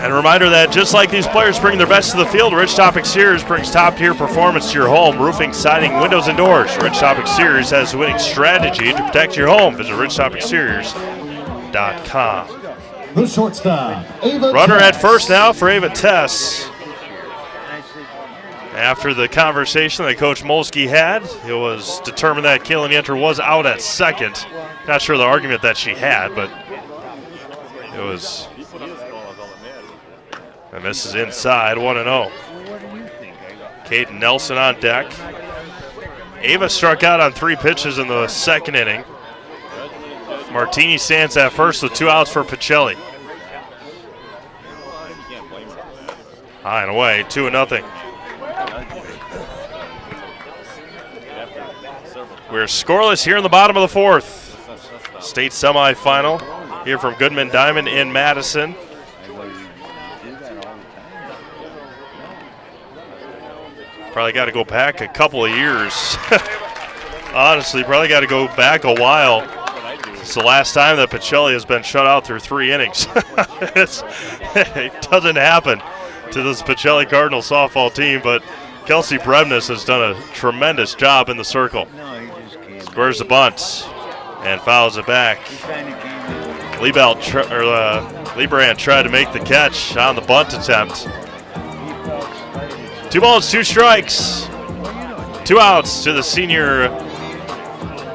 Speaker 1: And a reminder that just like these players bring their best to the field, Ridgetop Exteriors brings top-tier performance to your home. Roofing, siding, windows, and doors. Ridgetop Exteriors has a winning strategy to protect your home. Visit ridgetopexteriors.com.
Speaker 3: The shortstop, Ava
Speaker 1: Runner
Speaker 3: Tess.
Speaker 1: at first now for Ava Tess. After the conversation that Coach Molsky had, it was determined that Kalen Yenter was out at second. Not sure the argument that she had, but it was. And this is inside, 1-0. Caden Nelson on deck. Ava struck out on 3 pitches in the second inning. Martini stands at first with 2 outs for Pacelli. High and away, 2-0. We're scoreless here in the bottom of the 4th. State semifinal here from Goodman Diamond in Madison. Probably got to go back a couple of years. Honestly, probably got to go back a while. It's the last time that Pacelli has been shut out through 3 innings. It doesn't happen to this Pacelli Cardinal softball team, but Kelsey Bremnes has done a tremendous job in the circle. Squares the bunt and fouls it back. Liebrand tried to make the catch on the bunt attempt. 2 balls, 2 strikes. 2 outs to the senior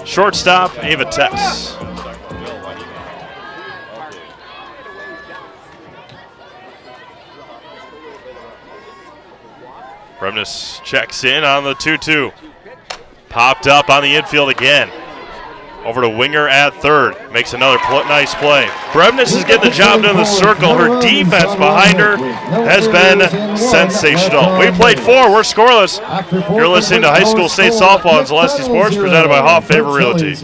Speaker 1: shortstop, Ava Tess. Bremnes checks in on the 2-2. Popped up on the infield again. Over to Winger at third. Makes another nice play. Bremnes is getting the job done in the circle. Her defense behind her has been sensational. We played 4. We're scoreless. You're listening to High School State Softball on Zaleski Sports, presented by Hoff Favor Realty.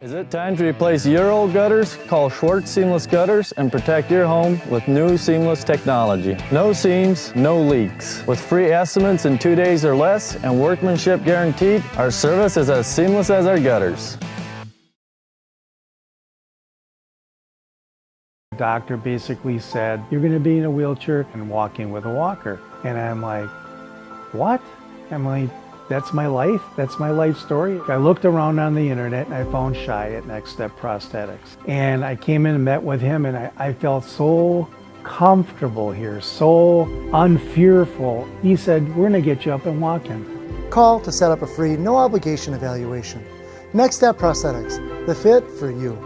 Speaker 4: Is it time to replace your old gutters? Call Schwartz Seamless Gutters and protect your home with new seamless technology. No seams, no leaks. With free estimates in 2 days or less and workmanship guaranteed, our service is as seamless as our gutters.
Speaker 2: The doctor basically said, you're going to be in a wheelchair and walking with a walker. And I'm like, what? I'm like, that's my life. That's my life story. I looked around on the internet and I found Shai at Next Step Prosthetics. And I came in and met with him and I felt so comfortable here, so unfearful. He said, we're gonna get you up and walking.
Speaker 22: Call to set up a free, no obligation evaluation. Next Step Prosthetics, the fit for you.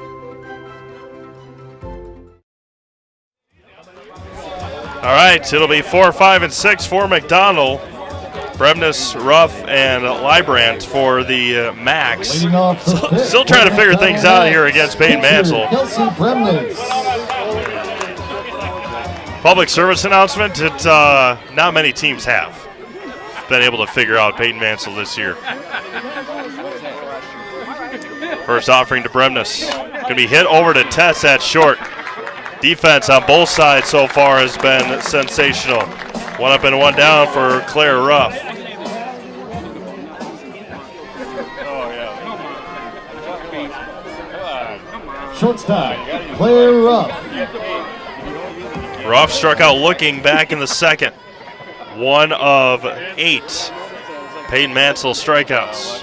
Speaker 1: All right, it'll be 4, 5, and 6 for McDonell. Bremnes, Ruff, and Librant for the Max. Still trying to figure things out here against Payne Mansell. Public service announcement that not many teams have been able to figure out Payne Mansell this year. First offering to Bremnes. Going to be hit over to Tess at short. Defense on both sides so far has been sensational. 1 up and 1 down for Claire Ruff.
Speaker 3: Shortstop, Claire Ruff.
Speaker 1: Ruff struck out looking back in the second. 1 of 8 Payne Mansell strikeouts.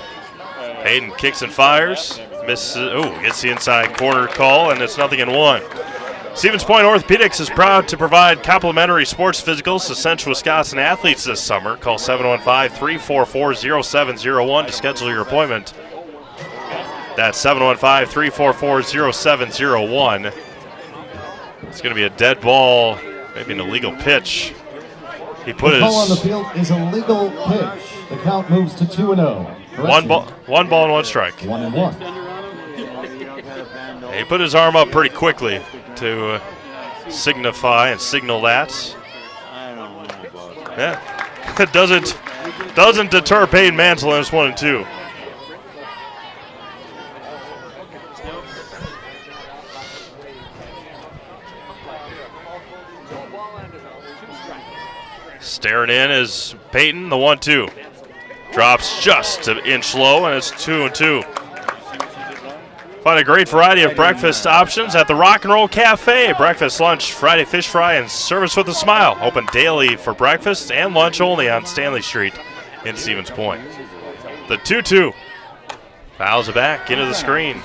Speaker 1: Payton kicks and fires. Misses. Gets the inside corner call, and it's 0-1. Stevens Point Orthopedics is proud to provide complimentary sports physicals to Central Wisconsin athletes this summer. Call 715-344-0701 to schedule your appointment. That's 715-344-0701. It's going to be a dead ball, maybe an illegal pitch. He put his
Speaker 3: ball on the field is a legal pitch. The count moves to 2-0.
Speaker 1: One ball and 1 strike.
Speaker 3: 1-1.
Speaker 1: He put his arm up pretty quickly to signify and signal that. Yeah, it doesn't deter Payne Mansell, and it's 1-2. Staring in is Payton, the 1-2. Drops just an inch low, and it's 2-2. Find a great variety of breakfast options at the Rock and Roll Cafe. Breakfast, lunch, Friday fish fry, and service with a smile. Open daily for breakfast and lunch only on Stanley Street in Stevens Point. The 2-2. Fouls it back into the screen.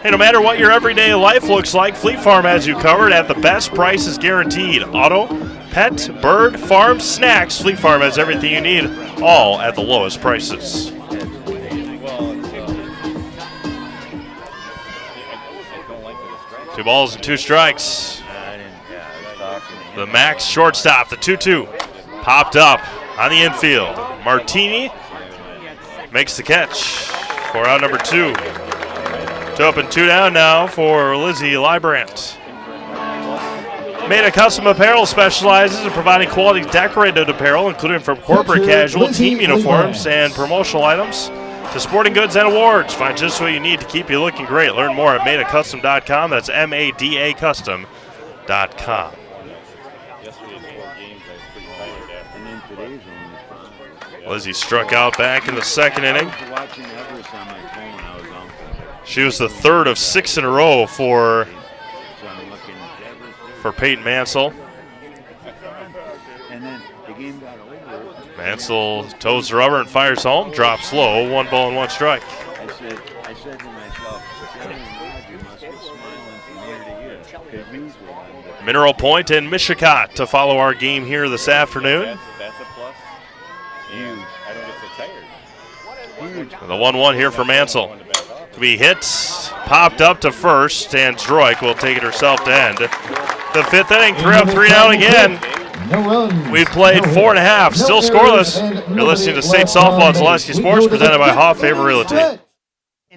Speaker 1: Hey, no matter what your everyday life looks like, Fleet Farm has you covered at the best prices guaranteed. Auto, pet, bird, farm, snacks. Fleet Farm has everything you need, all at the lowest prices. 2 balls and 2 strikes. The Max shortstop, the 2-2. Popped up on the infield. Martini makes the catch for out number 2. 2 up and 2 down now for Lizzie Librant. Made a Custom Apparel specializes in providing quality decorated apparel, including from corporate casual, team uniforms, and promotional items to sporting goods and awards. Find just what you need to keep you looking great. Learn more at madeacustom.com. That's MADAcustom.com. Lizzie struck out back in the second inning. She was the 3rd of 6 in a row for Payton Mansell. Mansell toes the rubber and fires home, drops low, 1 ball and 1 strike.
Speaker 13: I said to myself, you must be smiling from ear to ear.
Speaker 1: Mineral Point and Mishicot to follow our game here this afternoon.
Speaker 13: That's a plus. Huge. I don't get so tired. Huge.
Speaker 1: The 1-1 here for Mansell. To be hit, popped up to first, and Droik will take it herself to end the 5th inning. 3 up, 3 down again. We've played 4.5, still scoreless. You're listening to State Softball on Zaleski Sports, presented by Hoff Favor Realty.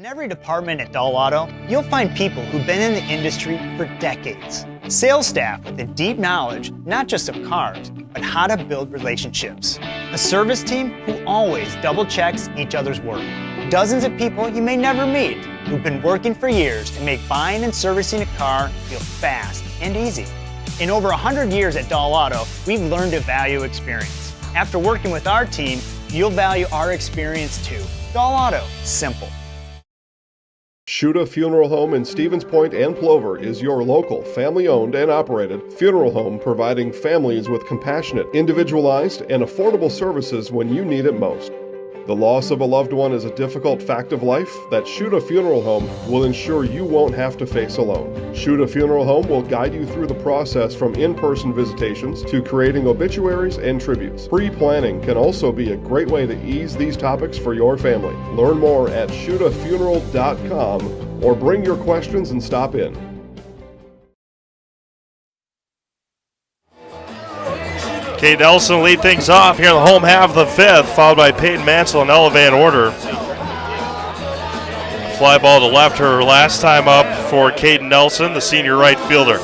Speaker 6: In every department at Dahl Auto, you'll find people who've been in the industry for decades. Sales staff with a deep knowledge, not just of cars, but how to build relationships. A service team who always double checks each other's work. Dozens of people you may never meet who've been working for years to make buying and servicing a car feel fast and easy. In over 100 years at Dahl Auto, we've learned to value experience. After working with our team, you'll value our experience too. Dahl Auto, simple.
Speaker 8: Shuda Funeral Home in Stevens Point and Plover is your local, family-owned and operated funeral home providing families with compassionate, individualized, and affordable services when you need it most. The loss of a loved one is a difficult fact of life that Shuda Funeral Home will ensure you won't have to face alone. Shuda Funeral Home will guide you through the process from in-person visitations to creating obituaries and tributes. Pre-planning can also be a great way to ease these topics for your family. Learn more at shudafuneral.com or bring your questions and stop in.
Speaker 1: Kate Nelson lead things off here in the home half of the fifth, followed by Peyton Mansell and Ella Van Order. Fly ball to left, her last time up for Kate Nelson, the senior right fielder.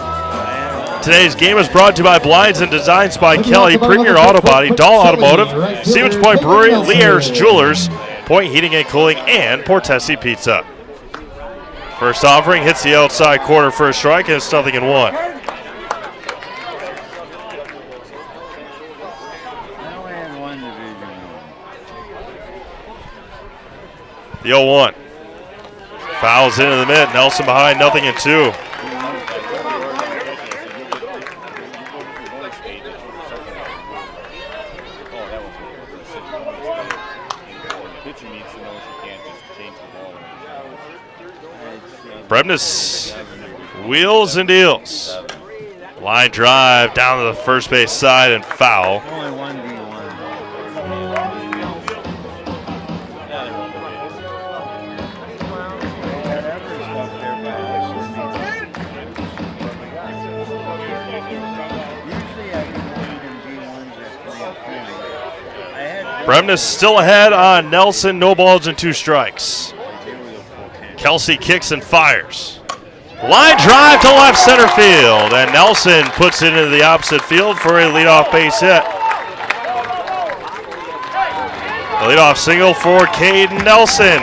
Speaker 1: Today's game is brought to you by Blinds and Designs by Kelly, Premier Auto Body, Dahl Automotive, Stevens Point Brewery, Lear's Jewelers, Point Heating and Cooling, and Portesi Pizza. First offering hits the outside corner for a strike, and it's 0-1. The 0-1. Fouls into the mid. Nelson behind, 0-2. Brebness wheels and deals. Line drive down to the first base side and foul. Bremnes still ahead on Nelson, no balls and 2 strikes. Kelsey kicks and fires. Line drive to left center field, and Nelson puts it into the opposite field for a leadoff base hit. A leadoff single for Caden Nelson.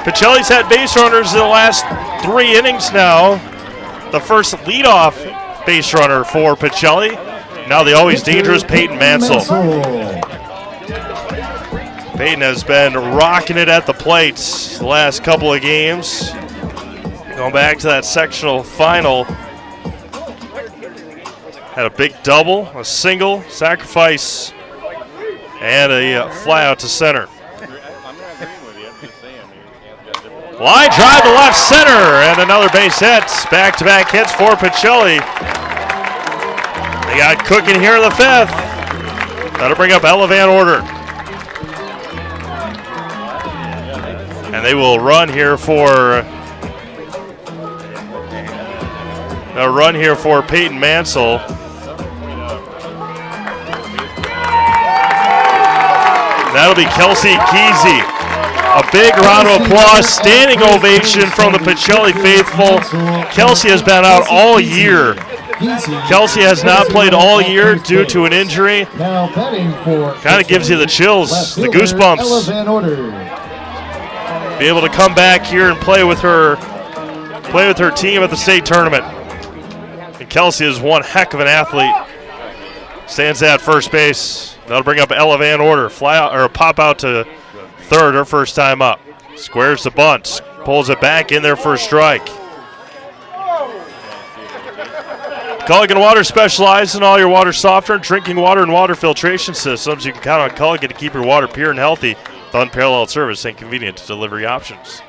Speaker 1: Pacelli's had base runners in the last 3 innings now. The first leadoff base runner for Pacelli. Now the always dangerous Peyton Mansell. Peyton has been rocking it at the plates the last couple of games. Going back to that sectional final. Had a big double, a single, sacrifice, and a fly out to center. Line drive to left center, and another base hit. Back-to-back hits for Pacelli. They got cooking here in the 5th. That'll bring up Ella Van Order. And they will run here for Peyton Mansell. That'll be Kelsey Kesey. A big round of applause, standing ovation from the Pacelli faithful. Kelsey has been out all year. Kelsey has not played all year due to an injury. Kind of gives you the chills, the goosebumps. Be able to come back here and play with her team at the state tournament. And Kelsey is one heck of an athlete. Stands at first base. That'll bring up Ella Van Order. Fly out or pop out to third, her first time up. Squares the bunt, pulls it back in there for a strike. Culligan Water specializes in all your water softener, drinking water, and water filtration systems. You can count on Culligan to keep your water pure and healthy with unparalleled service and convenient delivery options.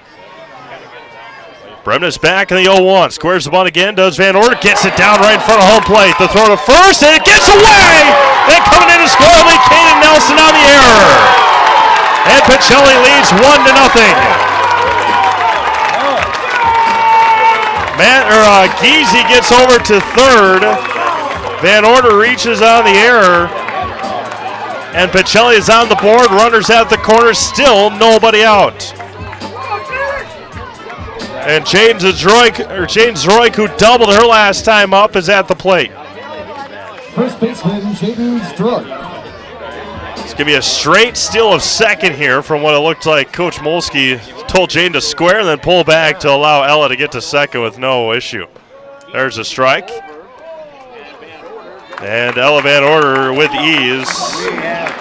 Speaker 1: Bremnes back in the 0-1. Squares the bunt again. Does Van Order. Gets it down right in front of home plate. The throw to first, and it gets away! And coming in to score, Caden Nelson on the error. And Pacelli leads 1-0. Giese gets over to third. Van Order reaches on the error. And Pacelli is on the board. Runners at the corner. Still nobody out. And Jaden Zroik, who doubled her last time up, is at the plate.
Speaker 3: First baseman, Jaden Zroik.
Speaker 1: It's going to be a straight steal of second here from what it looked like Coach Molsky told Jaden to square and then pull back to allow Ella to get to second with no issue. There's a strike. And Ella Van Order with ease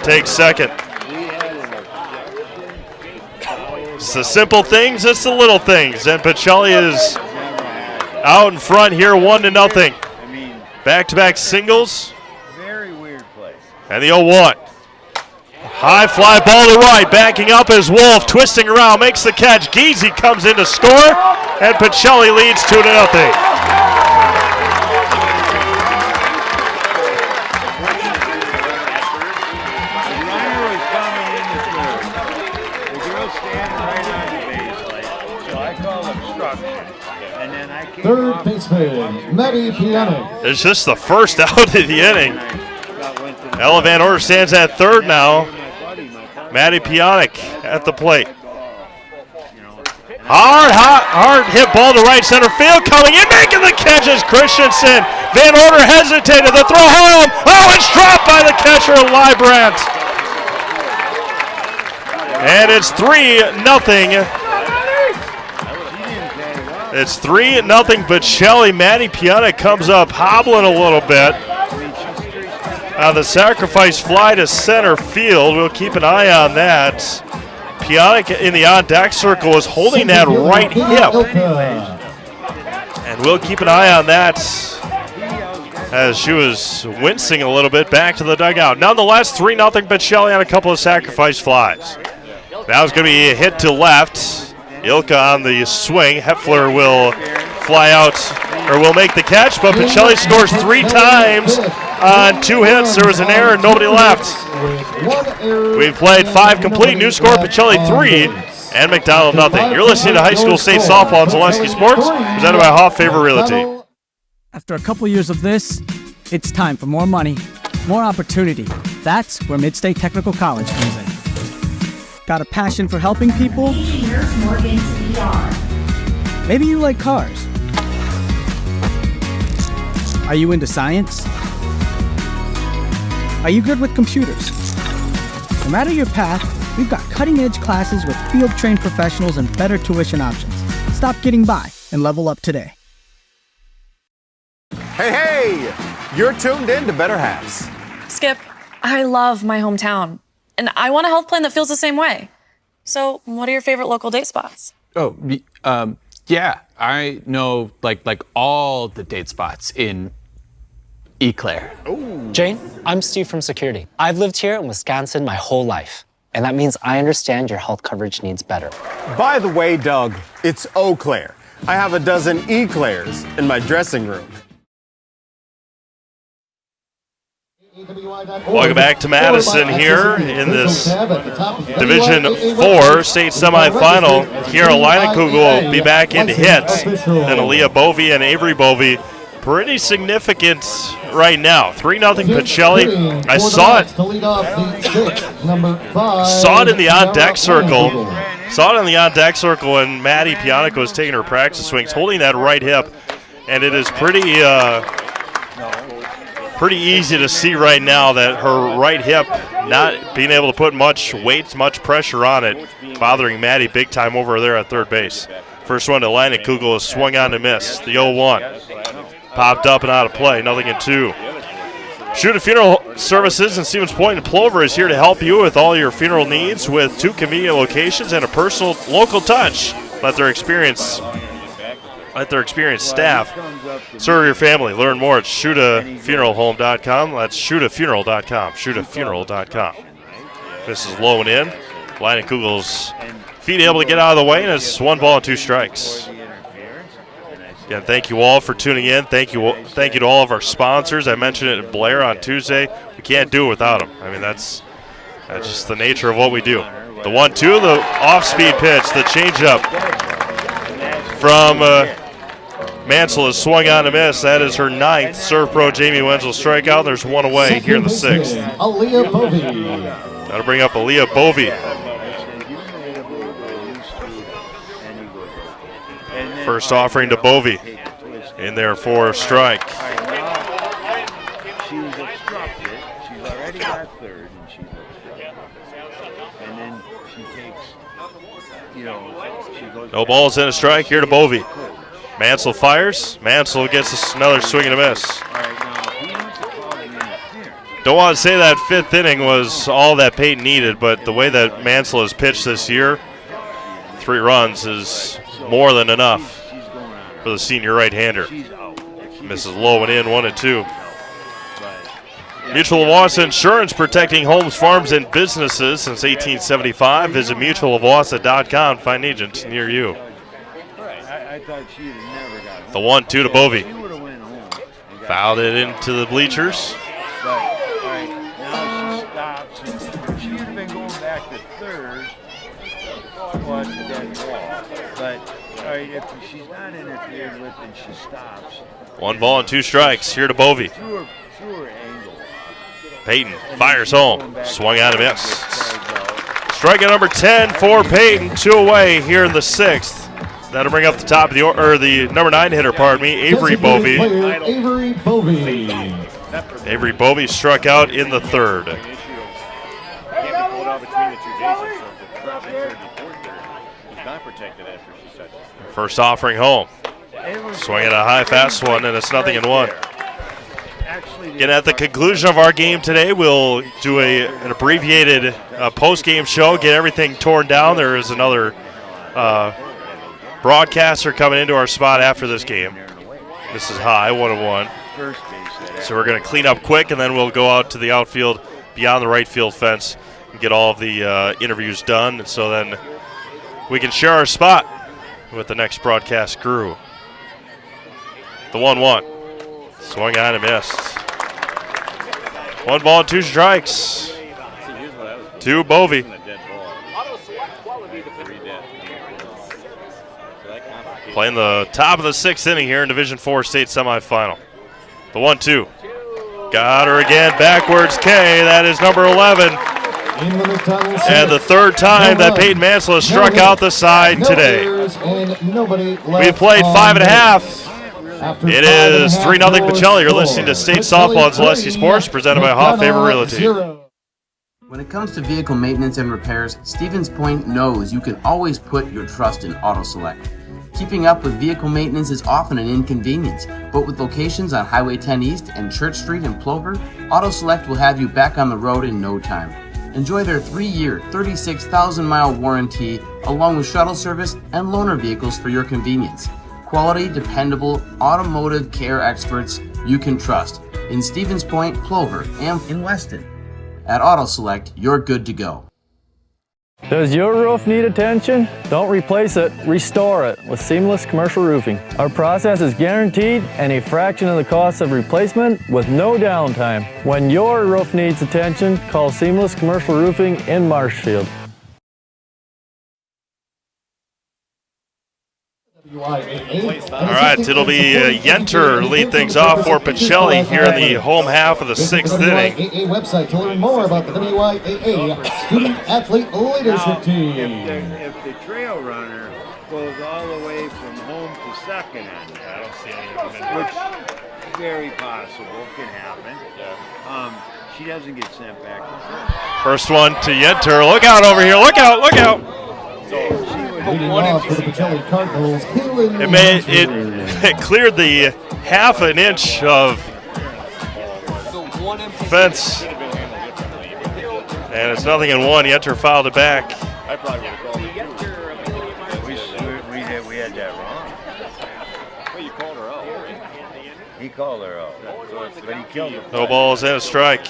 Speaker 1: takes second. It's the simple things, it's the little things. And Pacelli is out in front here, 1-0. Back-to-back singles.
Speaker 13: Very weird place.
Speaker 1: And the 0-1. High fly ball to right, backing up as Wolf, twisting around, makes the catch. Giese comes in to score, and Pacelli leads 2-0.
Speaker 3: Third baseman, Maddie Pianic.
Speaker 1: It's just the first out of the inning. Ella Van Order stands at third now. Maddie Pianic at the plate. Hard hit ball to right center field. Coming in, making the catch is Christensen. Van Order hesitated. The throw home. Oh, it's dropped by the catcher, Librant. And it's 3-0. It's 3-0 Pacelli. Maddie Pianic comes up hobbling a little bit. The sacrifice fly to center field. We'll keep an eye on that. Pianic in the on-deck circle is holding that right hip. And we'll keep an eye on that as she was wincing a little bit back to the dugout. Nonetheless, 3-0 Pacelli on a couple of sacrifice flies. Now it's going to be a hit to left. Ilka on the swing. Heffler will fly out, or will make the catch, but Pacelli scores 3 times on 2 hits. There was an error, nobody left. We've played 5 complete. New score, Pacelli 3 and McDonell 0. You're listening to High School State Softball on Zaleski Sports, presented by Hoff Favor Realty.
Speaker 7: After a couple years of this, it's time for more money, more opportunity. That's where Mid-State Technical College comes in. Got a passion for helping people? Maybe you like cars. Are you into science? Are you good with computers? No matter your path, we've got cutting-edge classes with field-trained professionals and better tuition options. Stop getting by and level up today.
Speaker 9: Hey, you're tuned in to Better Halves.
Speaker 23: Skip, I love my hometown. And I want a health plan that feels the same way. So, what are your favorite local date spots?
Speaker 24: Oh, yeah, I know like all the date spots in Eau Claire.
Speaker 25: Jane, I'm Steve from security. I've lived here in Wisconsin my whole life, and that means I understand your health coverage needs better.
Speaker 9: By the way, Doug, it's Eau Claire. I have a dozen Eclairs in my dressing room.
Speaker 1: Welcome back to Madison here in this Division 4 state semifinal. Carolina Kugel will be back into hits. And Aaliyah Bovey and Avery Bovey, pretty significant right now. 3-0 Pacelli. I saw it. Saw it in the on-deck circle. Saw it in the on-deck circle when Maddie Pianic was taking her practice swings, holding that right hip. And it is pretty easy to see right now that her right hip not being able to put much weight, much pressure on it, bothering Maddie big time over there at third base. First one to line, and Kugel is swung on to miss. The 0-1. Popped up and out of play, 0-2. Shuta Funeral Services in Stevens Point and Plover is here to help you with all your funeral needs with 2 convenient locations and a personal local touch. Let their experienced staff serve your family. Learn more at shutafuneralhome.com. That's shutafuneral.com. Shutafuneral.com. This is low and in. Line and Kugel's feet able to get out of the way, and it's 1 ball and 2 strikes. Again, thank you all for tuning in. Thank you to all of our sponsors. I mentioned it in Blair on Tuesday. We can't do it without them. I mean, that's just the nature of what we do. The 1-2, the off-speed pitch, the changeup from Mansell is swung on to miss. That is her 9th Serve Pro Jamie Wenzel strikeout. There's 1 away here in the 6th.
Speaker 3: Aaliyah Bovey.
Speaker 1: That'll bring up Aaliyah Bovey First offering to Bovey in there for a strike.
Speaker 13: She's obstructed. She's already got third, and she's obstructed. And then she takes, she goes.
Speaker 1: No balls in a strike here to Bovey. Mansell fires. Mansell gets another swing and a miss. Don't want to say that fifth inning was all that Peyton needed, but the way that Mansell has pitched this year, 3 runs is more than enough for the senior right-hander. Misses low and in, 1-2. Mutual of Wausau Insurance, protecting homes, farms, and businesses since 1875. Visit mutualofwausau.com. Find an agent near you.
Speaker 13: I thought she'd have never got
Speaker 1: The 1-2 to Bovey. Fouled it into the bleachers.
Speaker 13: But, all right, now she stops. And she's been going back to third. Well, it's a dead ball. But, all right, if she's not interfered with and she stops.
Speaker 1: 1 ball and 2 strikes here to Bovey.
Speaker 13: Through her angle.
Speaker 1: Peyton fires home. Swung out and missed. Strikeout number 10 for Peyton. 2 away here in the 6th. That'll bring up the top of the number 9 hitter, pardon me, Avery Bovey.
Speaker 3: Avery Bovey.
Speaker 1: Avery Bovey struck out in the 3rd. First offering home. Swing at a high fast one, and it's 0-1. Again, at the conclusion of our game today, we'll do an abbreviated post-game show, get everything torn down. There is another broadcaster coming into our spot after this game. This is high, 1-1. So we're going to clean up quick, and then we'll go out to the outfield beyond the right field fence and get all of the interviews done. And so then we can share our spot with the next broadcast crew. The 1-1. Swung on and missed. 1 ball and 2 strikes. To Bovey. Playing the top of the 6th inning here in Division 4 state semifinal. The 1-2. Got her again, backwards K. That is number 11. And the 3rd time that Peyton Mansell has struck out the side today. We played 5.5. It is 3-0 Pacelli. You're listening to State Softball on Zaleski Sports, presented by Hoff Favor Realty.
Speaker 10: When it comes to vehicle maintenance and repairs, Stevens Point knows you can always put your trust in Auto Select. Keeping up with vehicle maintenance is often an inconvenience, but with locations on Highway 10 East and Church Street in Plover, Auto Select will have you back on the road in no time. Enjoy their 3-year, 36,000-mile warranty, along with shuttle service and loaner vehicles for your convenience. Quality, dependable, automotive care experts you can trust in Stevens Point, Plover, and in Weston. At Auto Select, you're good to go.
Speaker 4: Does your roof need attention? Don't replace it, restore it with Seamless Commercial Roofing. Our process is guaranteed and a fraction of the cost of replacement with no downtime. When your roof needs attention, call Seamless Commercial Roofing in Marshfield.
Speaker 1: All right, it'll be Yenter lead things off for Pacelli here in the home half of the 6th inning.
Speaker 3: WIAA website to learn more about the WIAA Student Athlete Leadership Team.
Speaker 13: If the trail runner goes all the way from home to second on that, I don't see any which very possible, can happen. She doesn't get sent back.
Speaker 1: First one to Yenter. Look out over here. Look out, look out.
Speaker 3: Leading off for the Pacelli Cardinals,
Speaker 1: It cleared the half an inch of fence. And it's 0-1. Yenter fouled it back.
Speaker 13: I probably would have called it. We had that wrong. Well, you called her out. He called her out. But he killed her.
Speaker 1: No balls and a strike.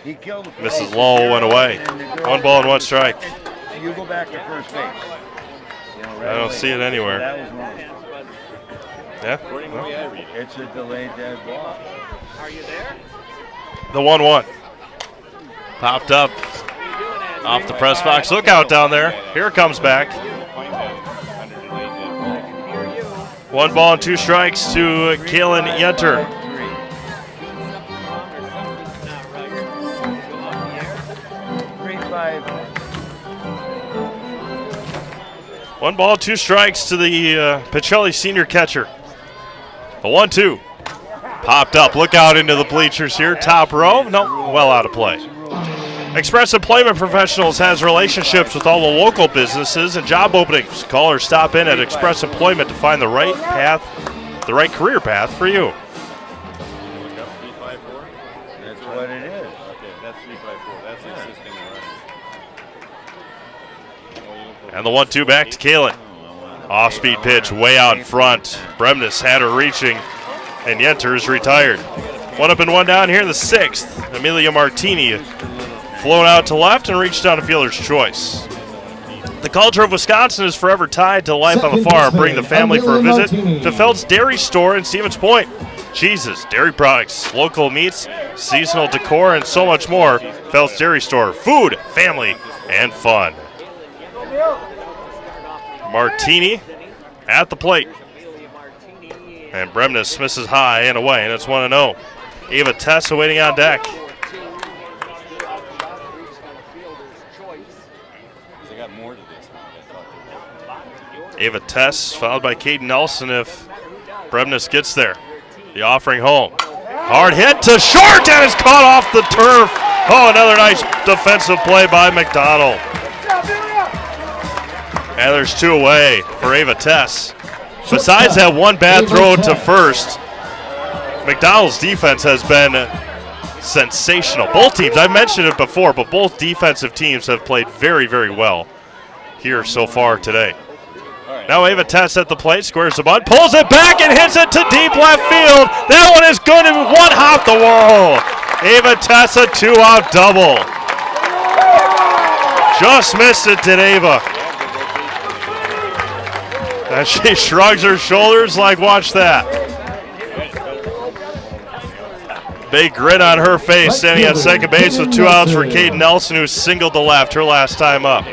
Speaker 13: He killed the
Speaker 1: Mrs. Lowell went away. 1 ball and 1 strike.
Speaker 13: You go back to first base.
Speaker 1: I don't see it anywhere.
Speaker 13: That was wrong.
Speaker 1: Yeah?
Speaker 13: Well, it's a delayed dead ball. Are you there?
Speaker 1: The 1-1. Popped up off the press box. Look out down there. Here it comes back. 1 ball and 2 strikes to Kalen Yenter. 1 ball, 2 strikes to the Pacelli senior catcher. The 1-2. Popped up. Look out into the bleachers here. Top row. No, well out of play. Express Employment Professionals has relationships with all the local businesses and job openings. Call or stop in at Express Employment to find the right path, the right career path for you.
Speaker 13: That's what it is. Okay, that's 354. That's existing running.
Speaker 1: And the 1-2 back to Kalen. Off-speed pitch way out in front. Bremnes had her reaching, and Yenter is retired. 1 up and 1 down here in the 6th. Amelia Martini flown out to left and reached down a fielder's choice. The culture of Wisconsin is forever tied to life on the farm. Bring the family for a visit to Feld's Dairy Store in Stevens Point. Cheeses, dairy products, local meats, seasonal decor, and so much more. Feld's Dairy Store. Food, family, and fun. Martini at the plate. And Bremnes misses high and away, and it's 1-0. Ava Tess awaiting on deck. Ava Tess followed by Caden Nelson if Bremnes gets there. The offering home. Hard hit to short, and it's caught off the turf. Oh, another nice defensive play by McDonell. And there's 2 away for Ava Tess. Besides that one bad throw to first, McDonell's defense has been sensational. Both teams, I've mentioned it before, but both defensive teams have played very, very well here so far today. Now Ava Tess at the plate, squares the bunt, pulls it back and hits it to deep left field. That one is good and 1 hop the wall. Ava Tess a 2-out double. Just missed it, did Ava. And she shrugs her shoulders like, watch that. Big grin on her face, standing at second base with 2 outs for Caden Nelson, who singled to left her last time up.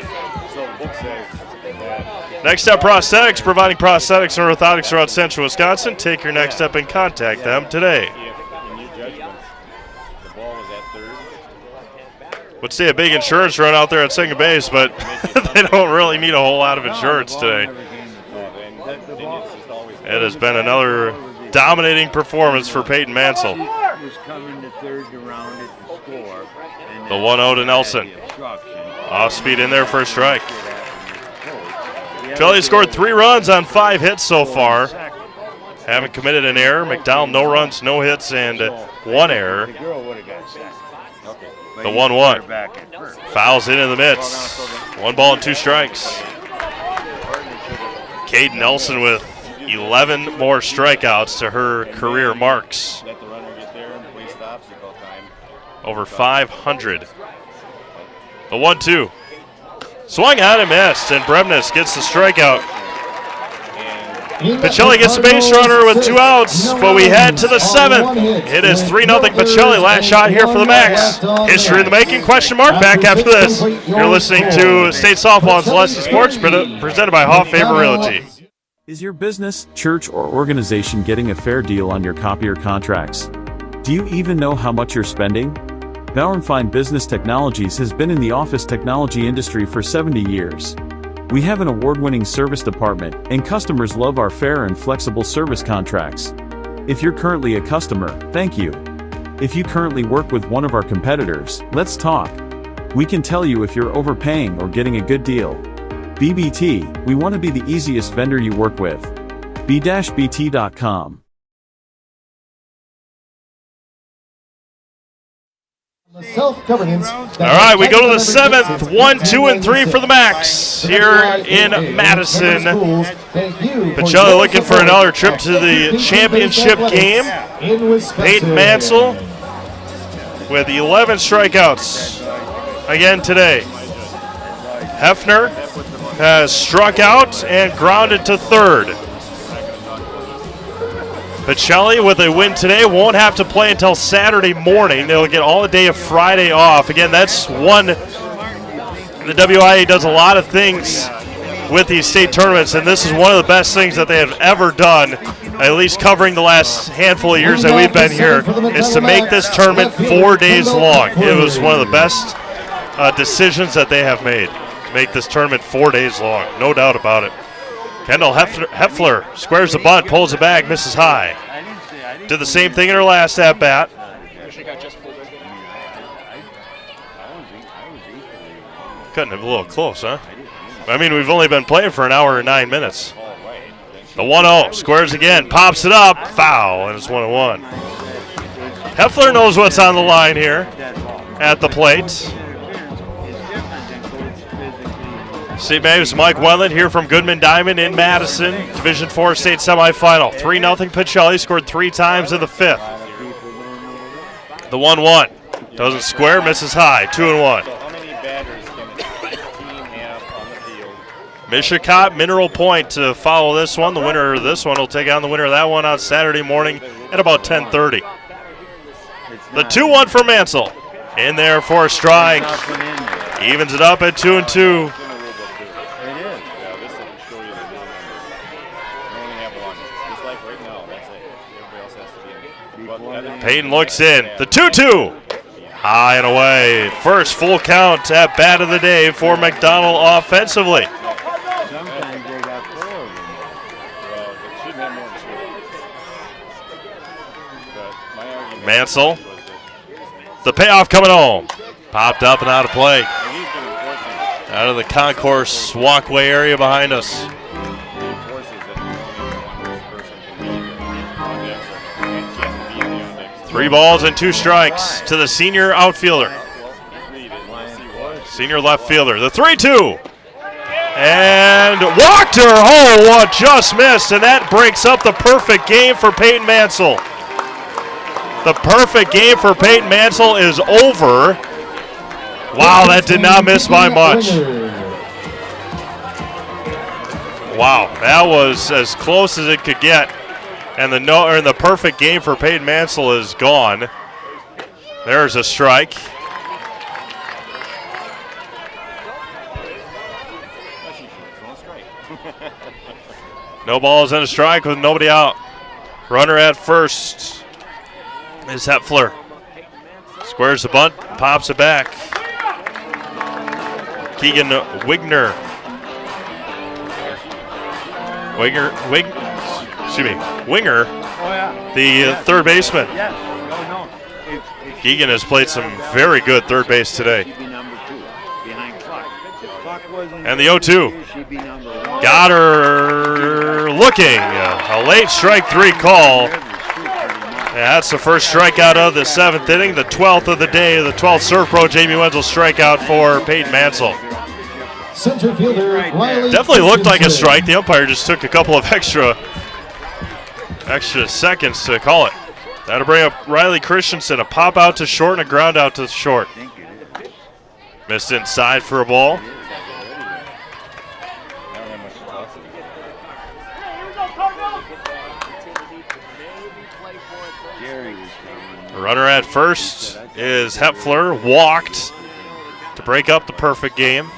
Speaker 1: Next Step Prosthetics, providing prosthetics and orthotics throughout central Wisconsin. Take your next step and contact them today. Would say a big insurance run out there at second base, but they don't really need a whole lot of insurance today. It has been another dominating performance for Peyton Mansell. The 1-0 to Nelson. Off speed in there for a strike. Philly scored 3 runs on 5 hits so far. Haven't committed an error. McDowell, no runs, no hits, and 1 error. The 1-1. Fouls into the midst. 1 ball and 2 strikes. Caden Nelson with 11 more strikeouts to her career marks. Over 500. The 1-2. Swung out and missed, and Bremnes gets the strikeout. Pacelli gets a base runner with 2 outs, but we head to the 7th. It is 3-0 Pacelli. Last shot here for the Max. History in the making, question mark. Back after this. You're listening to State Softball on Celeste Sports, presented by Hoff Favor Realty.
Speaker 5: Is your business, church, or organization getting a fair deal on your copier contracts? Do you even know how much you're spending? Bauer & Fine Business Technologies has been in the office technology industry for 70 years. We have an award-winning service department, and customers love our fair and flexible service contracts. If you're currently a customer, thank you. If you currently work with one of our competitors, let's talk. We can tell you if you're overpaying or getting a good deal. BBT, we want to be the easiest vendor you work with. b-bt.com.
Speaker 1: All right, we go to the 7th. 1, 2, and 3 for the Max here in Madison. Pacelli looking for another trip to the championship game. Peyton Mansell with 11 strikeouts again today. Hefner has struck out and grounded to third. Pacelli with a win today won't have to play until Saturday morning. They'll get all the day of Friday off. Again, that's one. The WIAA does a lot of things with these state tournaments, and this is one of the best things that they have ever done, at least covering the last handful of years that we've been here, is to make this tournament 4 days long. It was one of the best decisions that they have made. to make this tournament 4 days long. No doubt about it. Kendall Heffler squares the bunt, pulls it back, misses high. Did the same thing in her last at-bat. Cutting it a little close, huh? I mean, we've only been playing for an hour and 9 minutes. The 1-0, squares again, pops it up, foul, and it's 1-1. Heffler knows what's on the line here at the plate. St. Mary's Mike Wendlandt here from Goodman Diamond in Madison, Division IV state semifinal. 3-0 Pacelli, scored 3 times in the 5th. The 1-1, doesn't square, misses high, 2-1. Mishicot, Mineral Point to follow this one. The winner of this one will take on the winner of that one on Saturday morning at about 10:30. The 2-1 for Mansell. In there for a strike. Evens it up at 2-2. Payton looks in. The 2-2. High and away. First full count at bat of the day for McDonell offensively. Mansell. The payoff coming home. Popped up and out of play. Out of the concourse walkway area behind us. Three balls and 2 strikes to the senior outfielder. Senior left fielder. The 3-2. And walked her. Oh, what just missed. And that breaks up the perfect game for Peyton Mansell. The perfect game for Peyton Mansell is over. Wow, that did not miss by much. Wow, that was as close as it could get. And the perfect game for Peyton Mansell is gone. There's a strike. No balls and a strike with nobody out. Runner at first is Heffler. Squares the bunt, pops it back. Keegan Winger, the third baseman. Keegan has played some very good third base today. And the 0-2. Got her looking. A late strike 3 call. Yeah, that's the first strikeout of the 7th inning, the 12th of the day, the 12th Serve Pro Jamie Wenzel strikeout for Peyton Mansell.
Speaker 3: Center fielder, Riley
Speaker 1: definitely looked like a strike. The umpire just took a couple of extra seconds to call it. That'll bring up Riley Christensen, a pop out to short and a ground out to short. Missed inside for a ball. Runner at first is Heffler, walked to break up the perfect game.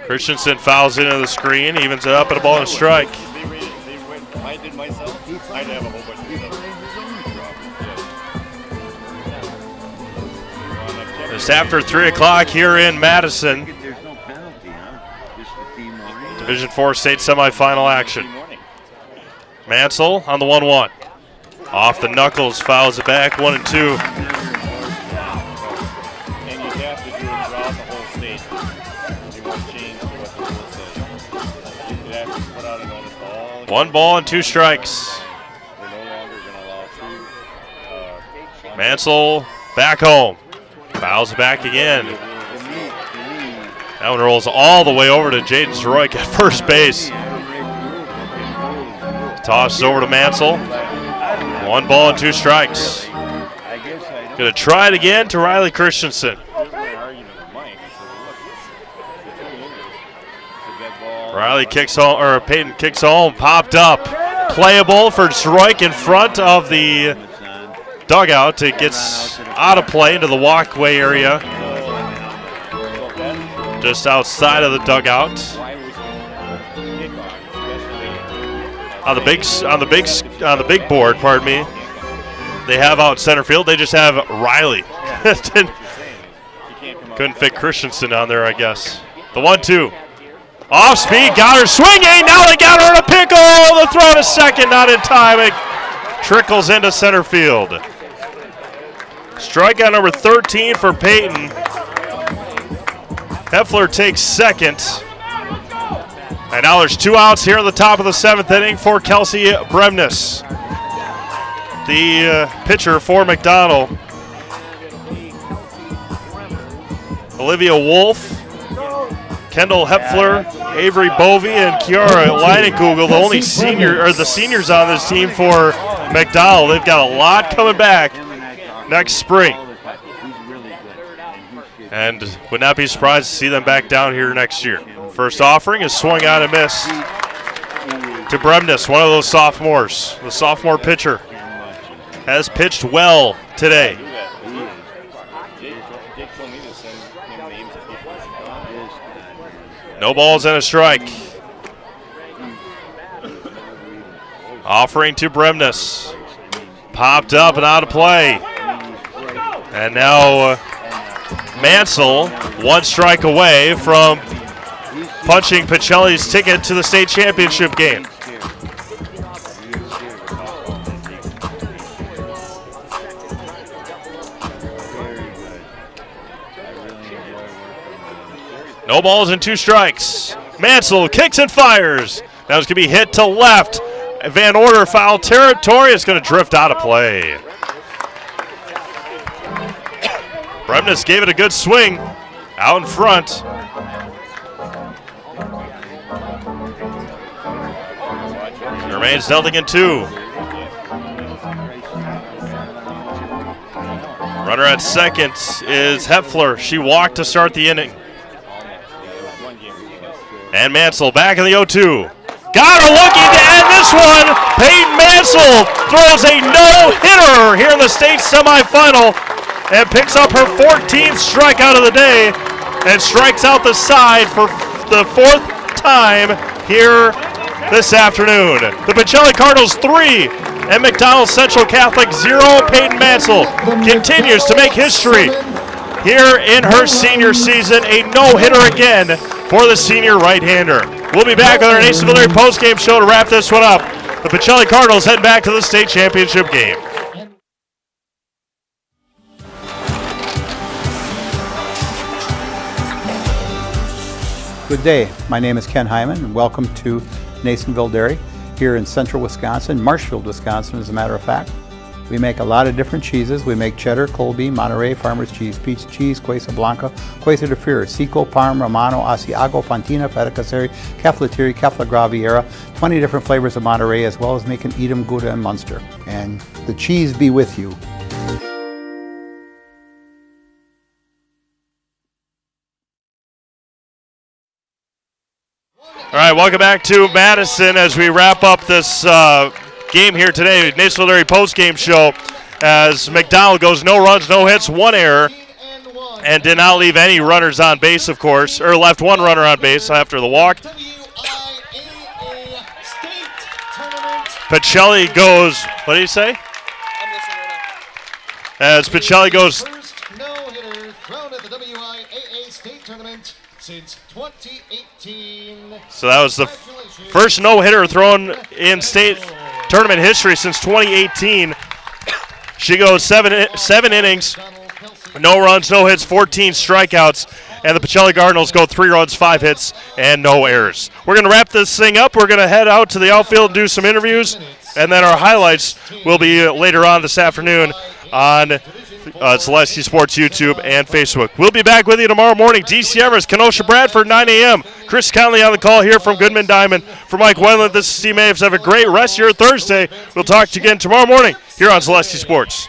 Speaker 1: Christensen fouls into the screen, evens it up at a ball and a strike. It's after 3 o'clock here in Madison. Division IV state semifinal action. Mansell on the 1-1. Off the knuckles, fouls it back, 1-2. One ball and 2 strikes. Mansell back home. Fouls it back again. That one rolls all the way over to Jaden Zeroik at first base. Tosses over to Mansell. 1 ball and 2 strikes. Gonna try it again to Riley Christensen. Riley kicks home, or Peyton kicks home, popped up. Playable for Zeroik in front of the dugout. It gets out of play into the walkway area. Just outside of the dugout. On the big board, pardon me, they have out center field. They just have Riley. Couldn't fit Christensen on there, I guess. The 1-2. Off speed, got her swinging. Now they got her in a pickle. The throw to second, not in time. It trickles into center field. Strikeout number 13 for Peyton. Heffler takes second. And now there's 2 outs here in the top of the 7th inning for Kelsey Bremnes, the pitcher for McDonell. Olivia Wolf, Kendall Hepfler, Avery Bovey, and Kiara Leinenkugel, the only the seniors on this team for McDonell. They've got a lot coming back next spring, and would not be surprised to see them back down here next year. First offering is swung on and miss to Bremnes, one of those sophomores. The sophomore pitcher has pitched well today. No balls and a strike. Offering to Bremnes. Popped up and out of play. And now Mansell, 1 strike away from punching Pacelli's ticket to the state championship game. No balls and 2 strikes. Mansell kicks and fires. Now it's going to be hit to left. Van Order foul territory. It's going to drift out of play. Bremnes gave it a good swing out in front. It remains 0-2. Runner at second is Hepfler. She walked to start the inning. And Mansell back in the 0-2. Got her looking to end this one. Peyton Mansell throws a no-hitter here in the state semifinal and picks up her 14th strikeout of the day and strikes out the side for the 4th time here this afternoon. The Pacelli Cardinals 3 and McDonell Central Catholic 0. Peyton Mansell continues to make history here in her senior season. A no-hitter again for the senior right-hander. We'll be back with our Nasonville Dairy postgame show to wrap this one up. The Pacelli Cardinals head back to the state championship game.
Speaker 11: Good day. My name is Ken Hyman, and welcome to Nasonville Dairy here in central Wisconsin, Marshfield, Wisconsin, as a matter of fact. We make a lot of different cheeses. We make cheddar, Colby, Monterey, Farmer's Cheese, Peach Cheese, Quesa Blanca, Quesa de Fir, Seco, Parm, Romano, Asiago, Fontina, Feta Caseri, Caflateri, Caflagraviera, 20 different flavors of Monterey, as well as making Edam, Gouda, and Munster. And the cheese be with you.
Speaker 1: All right, welcome back to Madison as we wrap up this game here today, Nasonville Dairy post-game show, as McDonell goes no runs, no hits, 1 error, and did not leave any runners on base, of course, or left 1 runner on base after the walk. Pacelli goes, what did he say? As Pacelli goes.
Speaker 3: First no-hitter thrown at the WIAA state tournament since 2018.
Speaker 1: So that was the first no-hitter thrown in state tournament history since 2018. She goes seven innings, no runs, no hits, 14 strikeouts, and the Pacelli Cardinals go 3 runs, 5 hits, and no errors. We're going to wrap this thing up. We're going to head out to the outfield and do some interviews, and then our highlights will be later on this afternoon on Celeste Sports YouTube and Facebook. We'll be back with you tomorrow morning. DC Evers, Kenosha Bradford, 9 a.m. Chris Conley on the call here from Goodman Diamond. For Mike Wendland, this is Steve Maves. Have a great rest of your Thursday. We'll talk to you again tomorrow morning here on Celeste Sports.